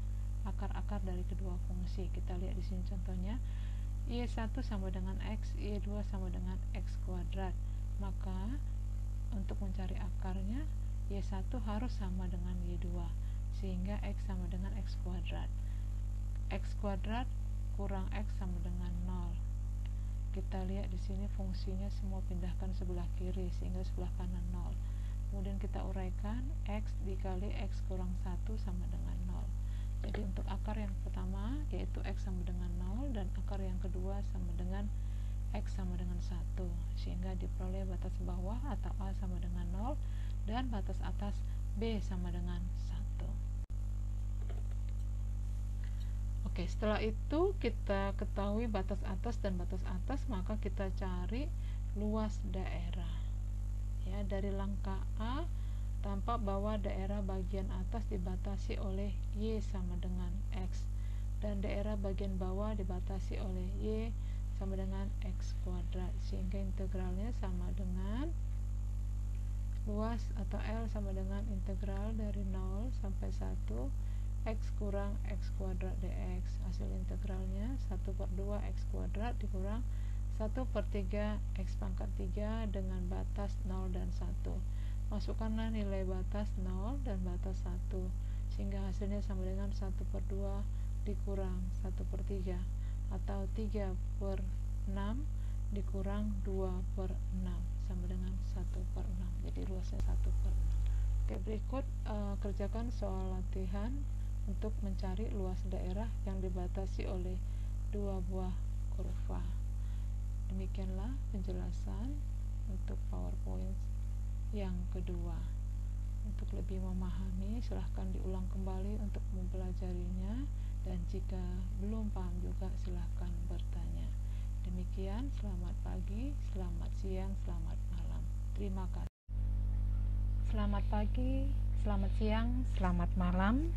Akar-akar dari kedua fungsi. Kita lihat di sini contohnya, Y1 sama dengan X, Y2 sama dengan X kuadrat. Maka untuk mencari akarnya, Y1 harus sama dengan Y2, sehingga X sama dengan X kuadrat. X kuadrat kurang X sama dengan 0. Kita lihat di sini fungsinya semua pindahkan sebelah kiri sehingga sebelah kanan 0. Kemudian kita uraikan X dikali X kurang 1 sama dengan 0. Jadi untuk akar yang pertama yaitu X sama dengan 0, dan akar yang kedua sama dengan X sama dengan 1, sehingga diperoleh batas bawah atau A sama dengan 0 dan batas atas B sama dengan 1. Oke, setelah itu kita ketahui batas atas dan batas atas, maka kita cari luas daerah. Ya, dari langkah A tampak bahwa daerah bagian atas dibatasi oleh Y sama dengan X, dan daerah bagian bawah dibatasi oleh Y sama dengan X kuadrat, sehingga integralnya sama dengan luas atau L sama dengan integral dari 0 sampai 1 X kurang X kuadrat dx. Hasil integralnya 1/2 X kuadrat dikurang 1/3 X pangkat 3 dengan batas 0 dan 1. Masukkanlah nilai batas 0 dan batas 1, sehingga hasilnya sama dengan 1/2 dikurang 1/3 atau 3/6 dikurang 2/6 sama dengan 1/6. Jadi luasnya 1/6. Oke, berikut kerjakan soal latihan untuk mencari luas daerah yang dibatasi oleh dua buah kurva. Demikianlah penjelasan untuk PowerPoint yang kedua. Untuk lebih memahami, silahkan diulang kembali untuk mempelajarinya, dan jika belum paham juga silahkan bertanya. Demikian, selamat pagi, selamat siang, selamat malam. Terima kasih. Selamat pagi, selamat siang, selamat malam.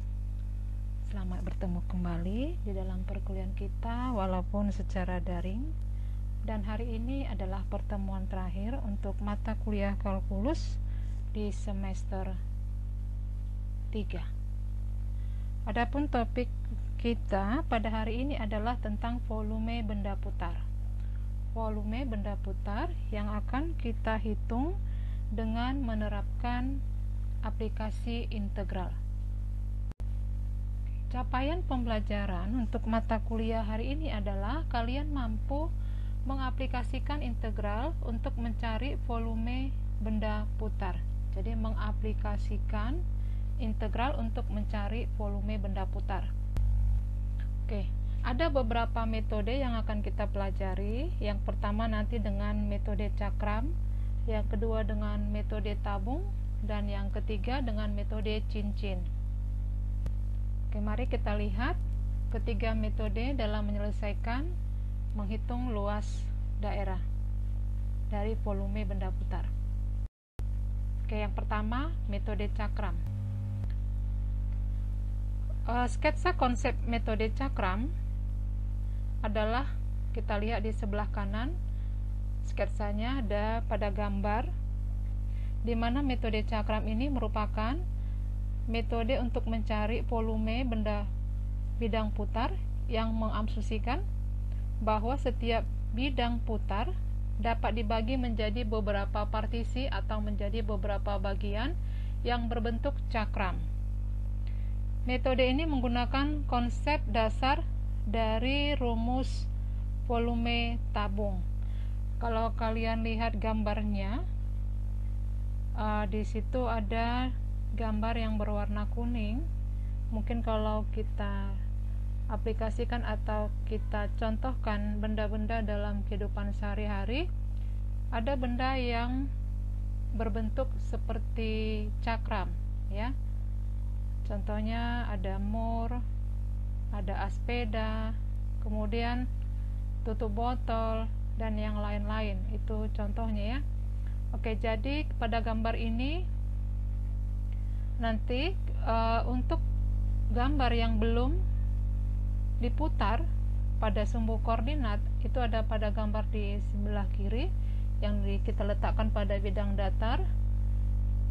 Selamat bertemu kembali di dalam perkuliahan kita walaupun secara daring. Dan hari ini adalah pertemuan terakhir untuk mata kuliah kalkulus di semester 3. Adapun topik kita pada hari ini adalah tentang volume benda putar. Volume benda putar yang akan kita hitung dengan menerapkan aplikasi integral. Capaian pembelajaran untuk mata kuliah hari ini adalah kalian mampu mengaplikasikan integral untuk mencari volume benda putar. Jadi mengaplikasikan integral untuk mencari volume benda putar. Oke, ada beberapa metode yang akan kita pelajari. Yang pertama nanti dengan metode cakram, yang kedua dengan metode tabung, dan yang ketiga dengan metode cincin. Oke, mari kita lihat ketiga metode dalam menyelesaikan menghitung luas daerah dari volume benda putar. Oke, yang pertama metode cakram. Sketsa konsep metode cakram adalah, kita lihat di sebelah kanan sketsanya ada pada gambar, di mana metode cakram ini merupakan metode untuk mencari volume benda bidang putar yang mengasumsikan bahwa setiap bidang putar dapat dibagi menjadi beberapa partisi atau menjadi beberapa bagian yang berbentuk cakram. Metode ini menggunakan konsep dasar dari rumus volume tabung. Kalau kalian lihat gambarnya, di situ ada gambar yang berwarna kuning. Mungkin kalau kita aplikasikan atau kita contohkan benda-benda dalam kehidupan sehari-hari, ada benda yang berbentuk seperti cakram, ya. Contohnya ada mur, ada aspeda, kemudian tutup botol, dan yang lain-lain. Itu contohnya, ya. Oke, jadi pada gambar ini nanti untuk gambar yang belum diputar pada sumbu koordinat, itu ada pada gambar di sebelah kiri yang kita letakkan pada bidang datar.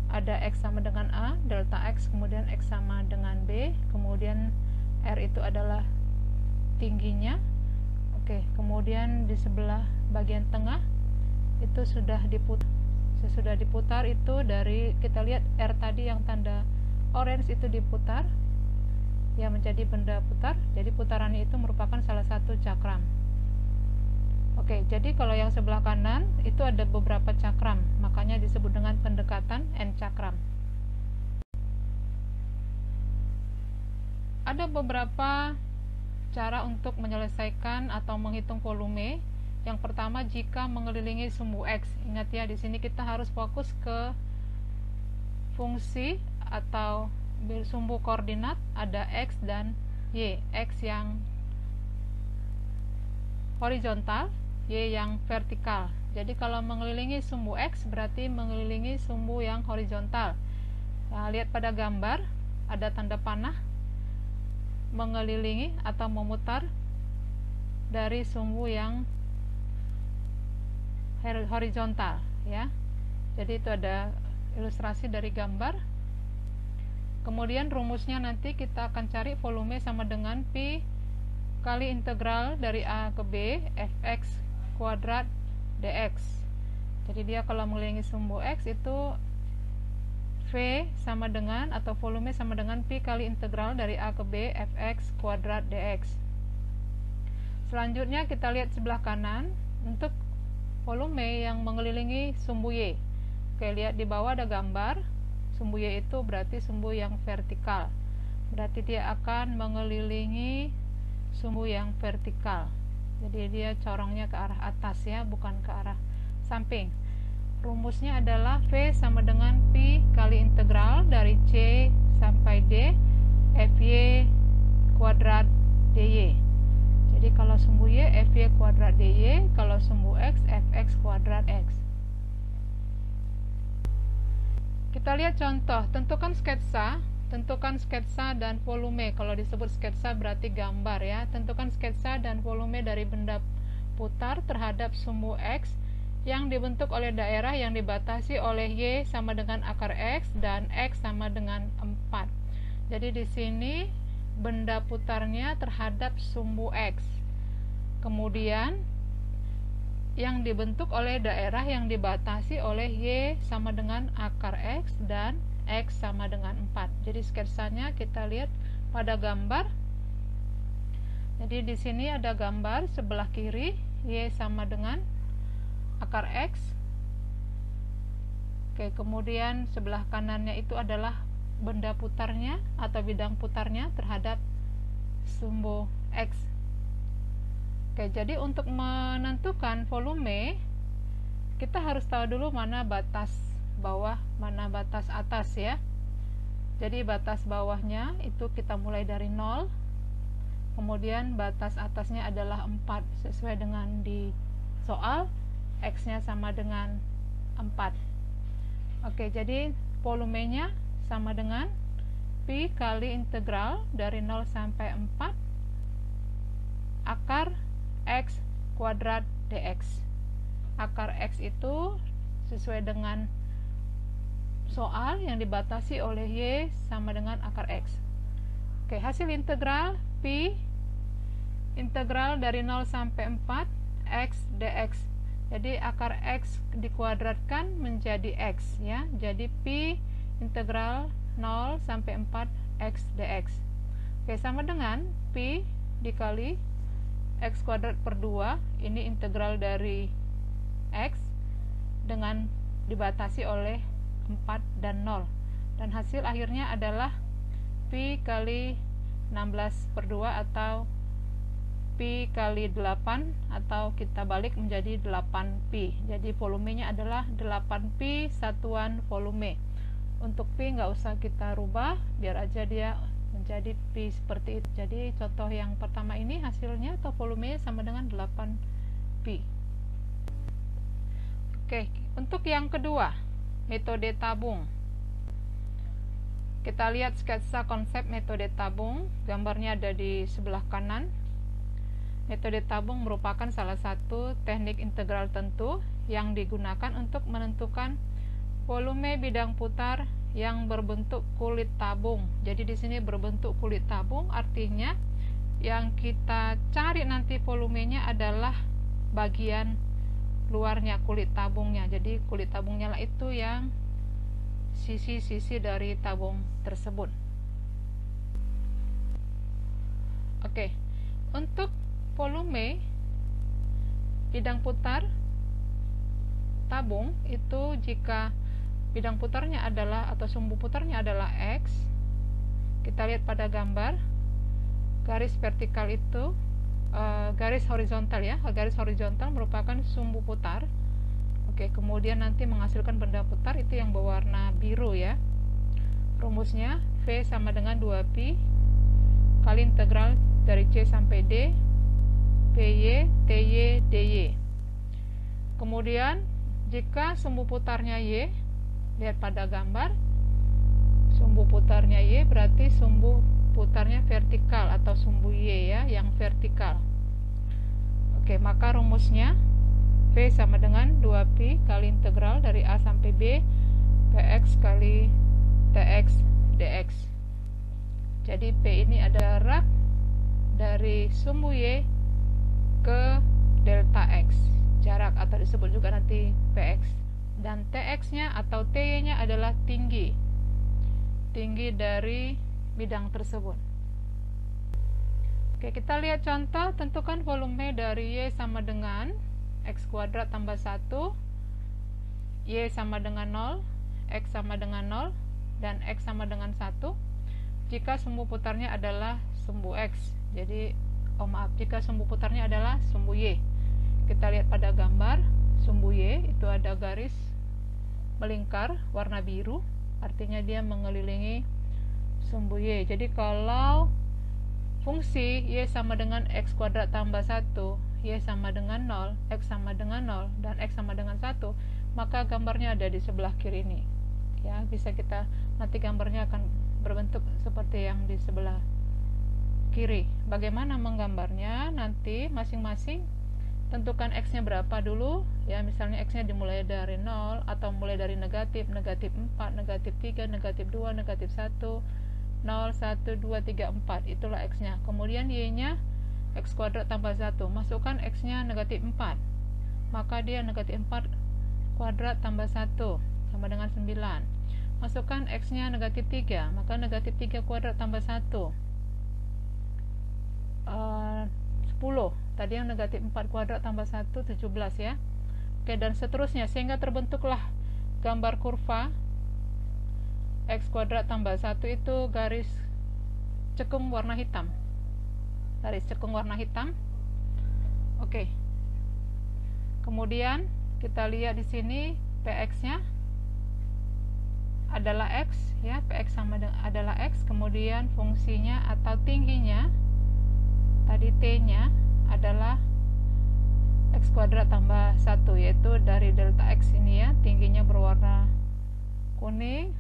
Ada X sama dengan A, delta X, kemudian X sama dengan B, kemudian R itu adalah tingginya. Oke, kemudian di sebelah bagian tengah itu sudah diputar. Sesudah diputar itu dari, kita lihat R tadi yang tanda orange itu diputar, yang menjadi benda putar. Jadi putarannya itu merupakan salah satu cakram. Oke, jadi kalau yang sebelah kanan itu ada beberapa cakram, makanya disebut dengan pendekatan N cakram. Ada beberapa cara untuk menyelesaikan atau menghitung volume. Yang pertama, jika mengelilingi sumbu X. Ingat ya, di sini kita harus fokus ke fungsi atau sumbu koordinat, ada X dan Y. X yang horizontal, Y yang vertikal. Jadi kalau mengelilingi sumbu X berarti mengelilingi sumbu yang horizontal. Nah, lihat pada gambar ada tanda panah mengelilingi atau memutar dari sumbu yang horizontal, ya. Jadi itu ada ilustrasi dari gambar. Kemudian rumusnya nanti kita akan cari volume sama dengan Pi kali integral dari A ke B fx kuadrat dx. Jadi dia kalau mengelilingi sumbu X itu V sama dengan, atau volume sama dengan Pi kali integral dari A ke B fx kuadrat dx. Selanjutnya kita lihat sebelah kanan untuk volume yang mengelilingi sumbu Y. Oke, lihat di bawah ada gambar. Sumbu Y itu berarti sumbu yang vertikal. Berarti dia akan mengelilingi sumbu yang vertikal. Jadi dia corongnya ke arah atas, ya, bukan ke arah samping. Rumusnya adalah V sama dengan Pi kali integral dari C sampai D Fy kuadrat dy. Jadi kalau sumbu Y Fy kuadrat dy, kalau sumbu X Fx kuadrat X. Kita lihat contoh, tentukan sketsa tentukan sketsa dan volume. Kalau disebut sketsa berarti gambar ya. Tentukan sketsa dan volume dari benda putar terhadap sumbu X yang dibentuk oleh daerah yang dibatasi oleh Y sama dengan akar X dan X sama dengan 4. Jadi di sini benda putarnya terhadap sumbu X. Kemudian yang dibentuk oleh daerah yang dibatasi oleh Y sama dengan akar X dan X sama dengan 4. Jadi sketsanya kita lihat pada gambar. Jadi di sini ada gambar sebelah kiri Y sama dengan akar X. Oke, kemudian sebelah kanannya itu adalah benda putarnya atau bidang putarnya terhadap sumbu X. Oke, jadi untuk menentukan volume kita harus tahu dulu mana batas bawah, mana batas atas ya. Jadi batas bawahnya itu kita mulai dari 0, kemudian batas atasnya adalah 4 sesuai dengan di soal, X nya sama dengan 4. Oke, jadi volumenya sama dengan Pi kali integral dari 0 sampai 4 akar X kuadrat dx. Akar X itu sesuai dengan soal yang dibatasi oleh Y sama dengan akar X. Oke, hasil integral Pi integral dari 0 sampai 4 X dx. Jadi akar X dikuadratkan menjadi X ya. Jadi Pi integral 0 sampai 4 X dx. Oke, sama dengan Pi dikali X kuadrat per 2. Ini integral dari X dengan dibatasi oleh 4 dan 0. Dan hasil akhirnya adalah Pi kali 16 per 2 atau Pi kali 8, atau kita balik menjadi 8Pi. Jadi volumenya adalah 8Pi satuan volume. Untuk Pi nggak usah kita rubah, biar aja dia menjadi Pi seperti itu. Jadi contoh yang pertama ini hasilnya atau volumenya sama dengan 8Pi. Oke, untuk yang kedua, metode tabung. Kita lihat sketsa konsep metode tabung. Gambarnya ada di sebelah kanan. Metode tabung merupakan salah satu teknik integral tentu yang digunakan untuk menentukan volume bidang putar yang berbentuk kulit tabung. Jadi di sini berbentuk kulit tabung artinya yang kita cari nanti volumenya adalah bagian luarnya kulit tabungnya. Jadi kulit tabungnya lah itu yang sisi-sisi dari tabung tersebut. Oke, untuk volume bidang putar tabung itu jika bidang putarnya adalah atau sumbu putarnya adalah X, kita lihat pada gambar garis vertikal itu garis horizontal ya, garis horizontal merupakan sumbu putar. Oke, kemudian nanti menghasilkan benda putar itu yang berwarna biru ya. Rumusnya V sama dengan 2Pi kali integral dari C sampai D PY TY DY. Kemudian jika sumbu putarnya Y, lihat pada gambar, sumbu putarnya Y berarti sumbu putarnya vertikal atau sumbu Y ya, yang vertikal. Oke, maka rumusnya V sama dengan 2Pi kali integral dari A sampai B PX kali TX DX. Jadi P ini ada jarak dari sumbu Y ke delta X, jarak atau disebut juga nanti PX. Dan TX nya atau TY nya adalah tinggi dari bidang tersebut. Oke, kita lihat contoh. Tentukan volume dari Y sama dengan X kuadrat tambah 1, Y sama dengan 0, X sama dengan 0, dan X sama dengan 1 jika sumbu putarnya adalah sumbu X. Jadi jika sumbu putarnya adalah sumbu Y. Kita lihat pada gambar sumbu Y itu ada garis melingkar warna biru, artinya dia mengelilingi sumbu Y. Jadi kalau fungsi Y sama dengan X kuadrat tambah 1, Y sama dengan 0, X sama dengan 0, dan X sama dengan 1, maka gambarnya ada di sebelah kiri ini ya. Bisa kita nanti gambarnya akan berbentuk seperti yang di sebelah kiri. Bagaimana menggambarnya? Nanti masing-masing tentukan x-nya berapa dulu ya, misalnya x-nya dimulai dari 0 atau mulai dari negatif 4, negatif 3, negatif 2, negatif 1, 0, 1, 2, 3, 4, itulah x-nya. Kemudian y-nya x kuadrat tambah 1, masukkan x-nya negatif 4, maka dia negatif 4 kuadrat tambah 1 sama dengan 9. Masukkan x-nya negatif 3, maka negatif 3 kuadrat tambah 1 10. Tadi yang negatif 4 kuadrat tambah 1 17 ya. Oke, dan seterusnya sehingga terbentuklah gambar kurva x kuadrat tambah 1 itu garis cekung warna hitam. Garis cekung warna hitam. Oke. Kemudian kita lihat di sini px-nya adalah x ya, px sama dengan adalah x, kemudian fungsinya atau tingginya tadi t-nya adalah x kuadrat tambah 1, yaitu dari delta x ini ya, tingginya berwarna kuning,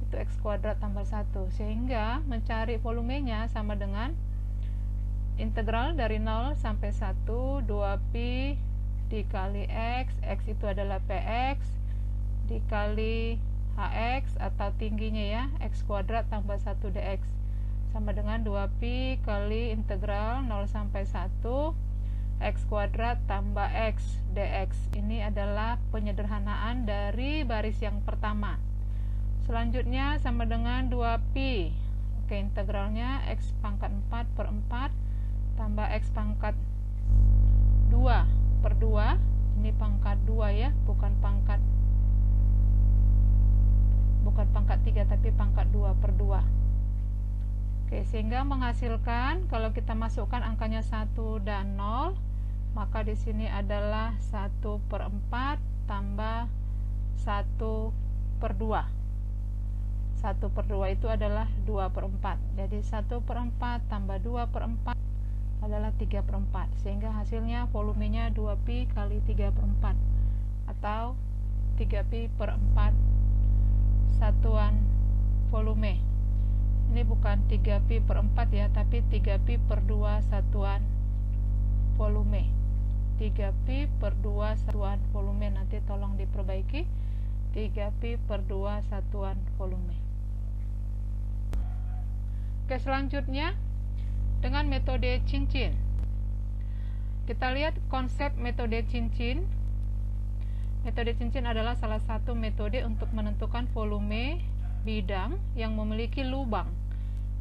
itu x kuadrat tambah 1, sehingga mencari volumenya sama dengan integral dari 0 sampai 1 2pi dikali x, x itu adalah px dikali hx atau tingginya ya, x kuadrat tambah 1 dx sama dengan 2pi kali integral 0 sampai 1 x kuadrat tambah x dx. Ini adalah penyederhanaan dari baris yang pertama. Selanjutnya sama dengan 2pi. Oke, integralnya x pangkat 4 per 4 tambah x pangkat 2 per 2. Ini pangkat 2 ya, bukan pangkat 3 tapi pangkat 2 per 2. Oke, sehingga menghasilkan kalau kita masukkan angkanya 1 dan 0, maka di sini adalah 1 per 4 tambah 1 per 2. 1 per 2 itu adalah 2 per 4. Jadi 1 per 4 tambah 2 per 4 adalah 3 per 4. Sehingga hasilnya volumenya 2pi kali 3 per 4 atau 3pi per 4 satuan volume. Ini bukan 3pi per 4 ya, tapi 3pi per 2 satuan volume. 3pi per 2 satuan volume, nanti tolong diperbaiki. 3pi per 2 satuan volume. Oke, selanjutnya dengan metode cincin. Kita lihat konsep metode cincin. Metode cincin adalah salah satu metode untuk menentukan volume bidang yang memiliki lubang.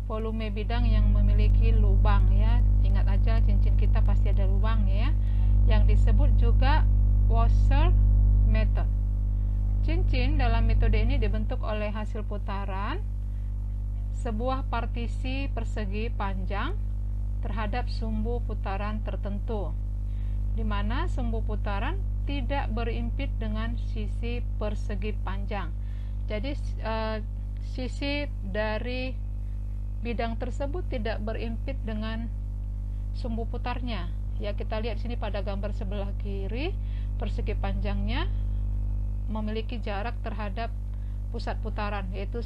Volume bidang yang memiliki lubang ya. Ingat aja cincin kita pasti ada lubang ya. Yang disebut juga washer method. Cincin dalam metode ini dibentuk oleh hasil putaran sebuah partisi persegi panjang terhadap sumbu putaran tertentu, di mana sumbu putaran tidak berimpit dengan sisi persegi panjang. Jadi sisi dari bidang tersebut tidak berimpit dengan sumbu putarnya. Ya, kita lihat sini pada gambar sebelah kiri, persegi panjangnya memiliki jarak terhadap pusat putaran, yaitu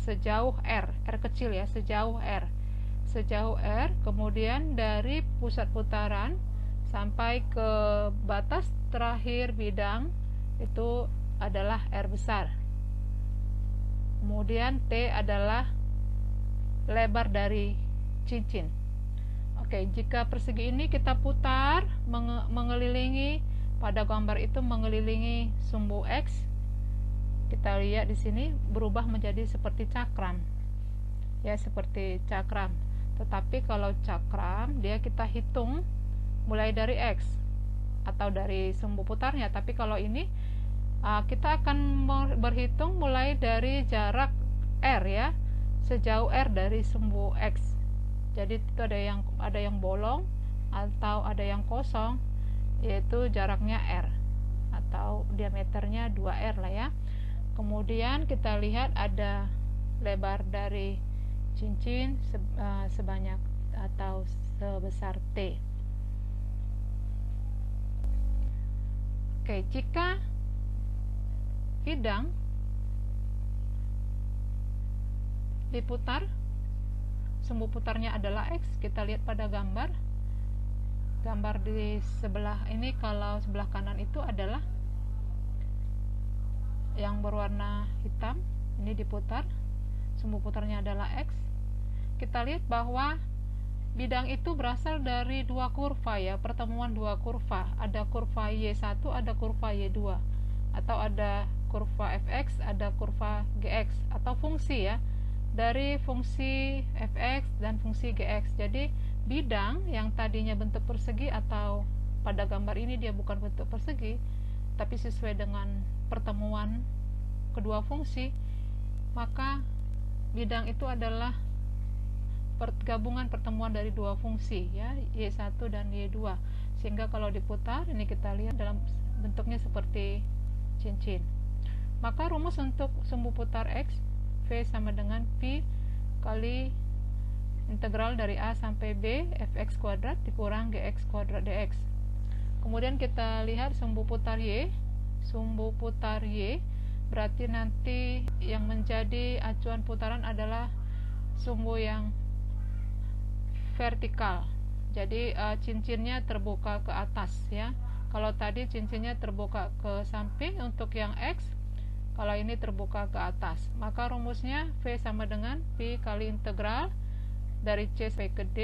sejauh r kecil ya, sejauh r. Kemudian dari pusat putaran sampai ke batas terakhir bidang itu adalah r besar. Kemudian T adalah lebar dari cincin. Oke, jika persegi ini kita putar mengelilingi, pada gambar itu mengelilingi sumbu X, kita lihat di sini berubah menjadi seperti cakram. Ya, seperti cakram. Tetapi kalau cakram dia kita hitung mulai dari X atau dari sumbu putarnya, tapi kalau ini kita akan berhitung mulai dari jarak R ya, sejauh R dari sumbu X. Jadi itu ada yang bolong atau ada yang kosong, yaitu jaraknya R atau diameternya 2R lah ya. Kemudian kita lihat ada lebar dari cincin sebanyak atau sebesar T. Oke, jika bidang diputar, sumbu putarnya adalah X. Kita lihat pada gambar di sebelah ini, kalau sebelah kanan itu adalah yang berwarna hitam, ini diputar, sumbu putarnya adalah X. Kita lihat bahwa bidang itu berasal dari dua kurva ya, pertemuan dua kurva, ada kurva Y1, ada kurva Y2, atau ada kurva fx, ada kurva gx, atau fungsi ya, dari fungsi fx dan fungsi gx. Jadi bidang yang tadinya bentuk persegi, atau pada gambar ini dia bukan bentuk persegi, tapi sesuai dengan pertemuan kedua fungsi, maka bidang itu adalah gabungan pertemuan dari dua fungsi ya, Y1 dan Y2. Sehingga kalau diputar, ini kita lihat dalam bentuknya seperti cincin. Maka rumus untuk sumbu putar X, V sama dengan Pi kali integral dari A sampai B fx kuadrat dikurang gx kuadrat dx. Kemudian kita lihat sumbu putar Y. Sumbu putar Y berarti nanti yang menjadi acuan putaran adalah sumbu yang vertikal. Jadi cincinnya terbuka ke atas ya. Kalau tadi cincinnya terbuka ke samping untuk yang X, kalau ini terbuka ke atas. Maka rumusnya V sama dengan Pi kali integral dari C sampai ke D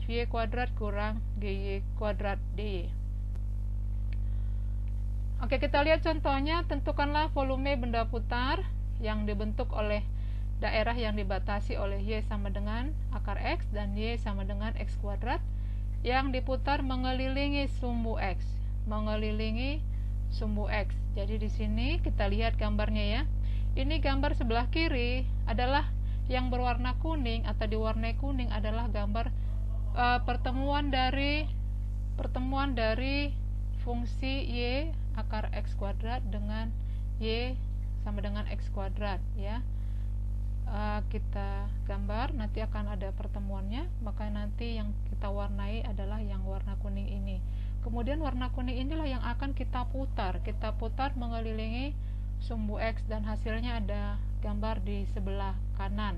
Fy kuadrat kurang Gy kuadrat dy. Oke, kita lihat contohnya. Tentukanlah volume benda putar yang dibentuk oleh daerah yang dibatasi oleh Y sama dengan akar X dan Y sama dengan X kuadrat, yang diputar mengelilingi sumbu X. Mengelilingi sumbu X. Jadi di sini kita lihat gambarnya ya. Ini gambar sebelah kiri adalah yang berwarna kuning atau diwarnai kuning adalah gambar pertemuan dari fungsi Y akar X kuadrat dengan Y sama dengan X kuadrat ya. Kita gambar, nanti akan ada pertemuannya, maka nanti yang kita warnai adalah yang warna kuning ini. Kemudian warna kuning inilah yang akan kita putar mengelilingi sumbu X, dan hasilnya ada gambar di sebelah kanan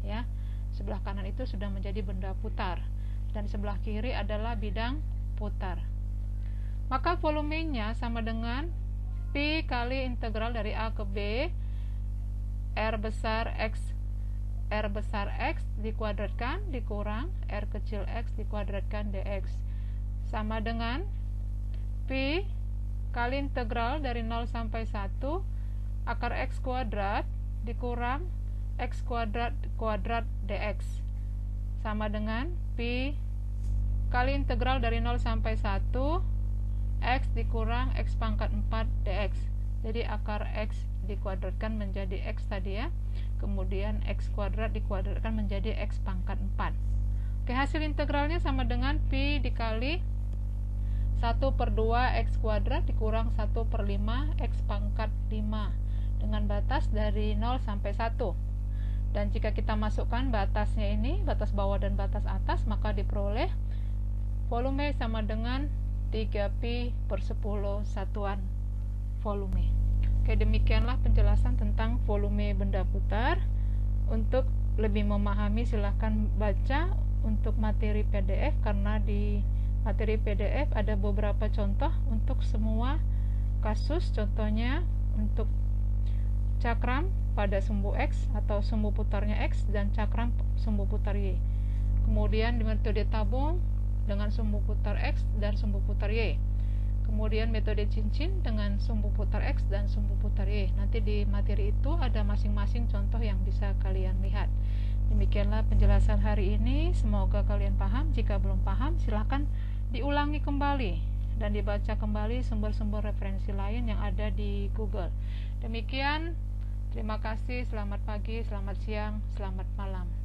ya. Sebelah kanan itu sudah menjadi benda putar dan sebelah kiri adalah bidang putar. Maka volumenya sama dengan Pi kali integral dari A ke B R besar X dikuadratkan dikurang R kecil X dikuadratkan dx, sama dengan Pi kali integral dari 0 sampai 1 akar X kuadrat dikurang X kuadrat dx, sama dengan Pi kali integral dari 0 sampai 1 X dikurang X pangkat 4 dx. Jadi akar X dikuadratkan menjadi X tadi ya, kemudian X kuadrat dikuadratkan menjadi X pangkat 4. Oke, hasil integralnya sama dengan Pi dikali 1/2 X kuadrat dikurang 1/5 X pangkat 5 dengan batas dari 0 sampai 1. Dan jika kita masukkan batasnya ini, batas bawah dan batas atas, maka diperoleh volume sama dengan 3Pi/10 satuan volume. Oke, demikianlah penjelasan tentang volume benda putar. Untuk lebih memahami silahkan baca untuk materi PDF, karena di materi PDF ada beberapa contoh untuk semua kasus. Contohnya untuk cakram pada sumbu X atau sumbu putarnya X dan cakram sumbu putar Y. Kemudian di metode tabung dengan sumbu putar X dan sumbu putar Y. Kemudian metode cincin dengan sumbu putar X dan sumbu putar Y. Nanti di materi itu ada masing-masing contoh yang bisa kalian lihat. Demikianlah penjelasan hari ini. Semoga kalian paham. Jika belum paham, silahkan diulangi kembali dan dibaca kembali sumber-sumber referensi lain yang ada di Google. Demikian, terima kasih. Selamat pagi, selamat siang, selamat malam.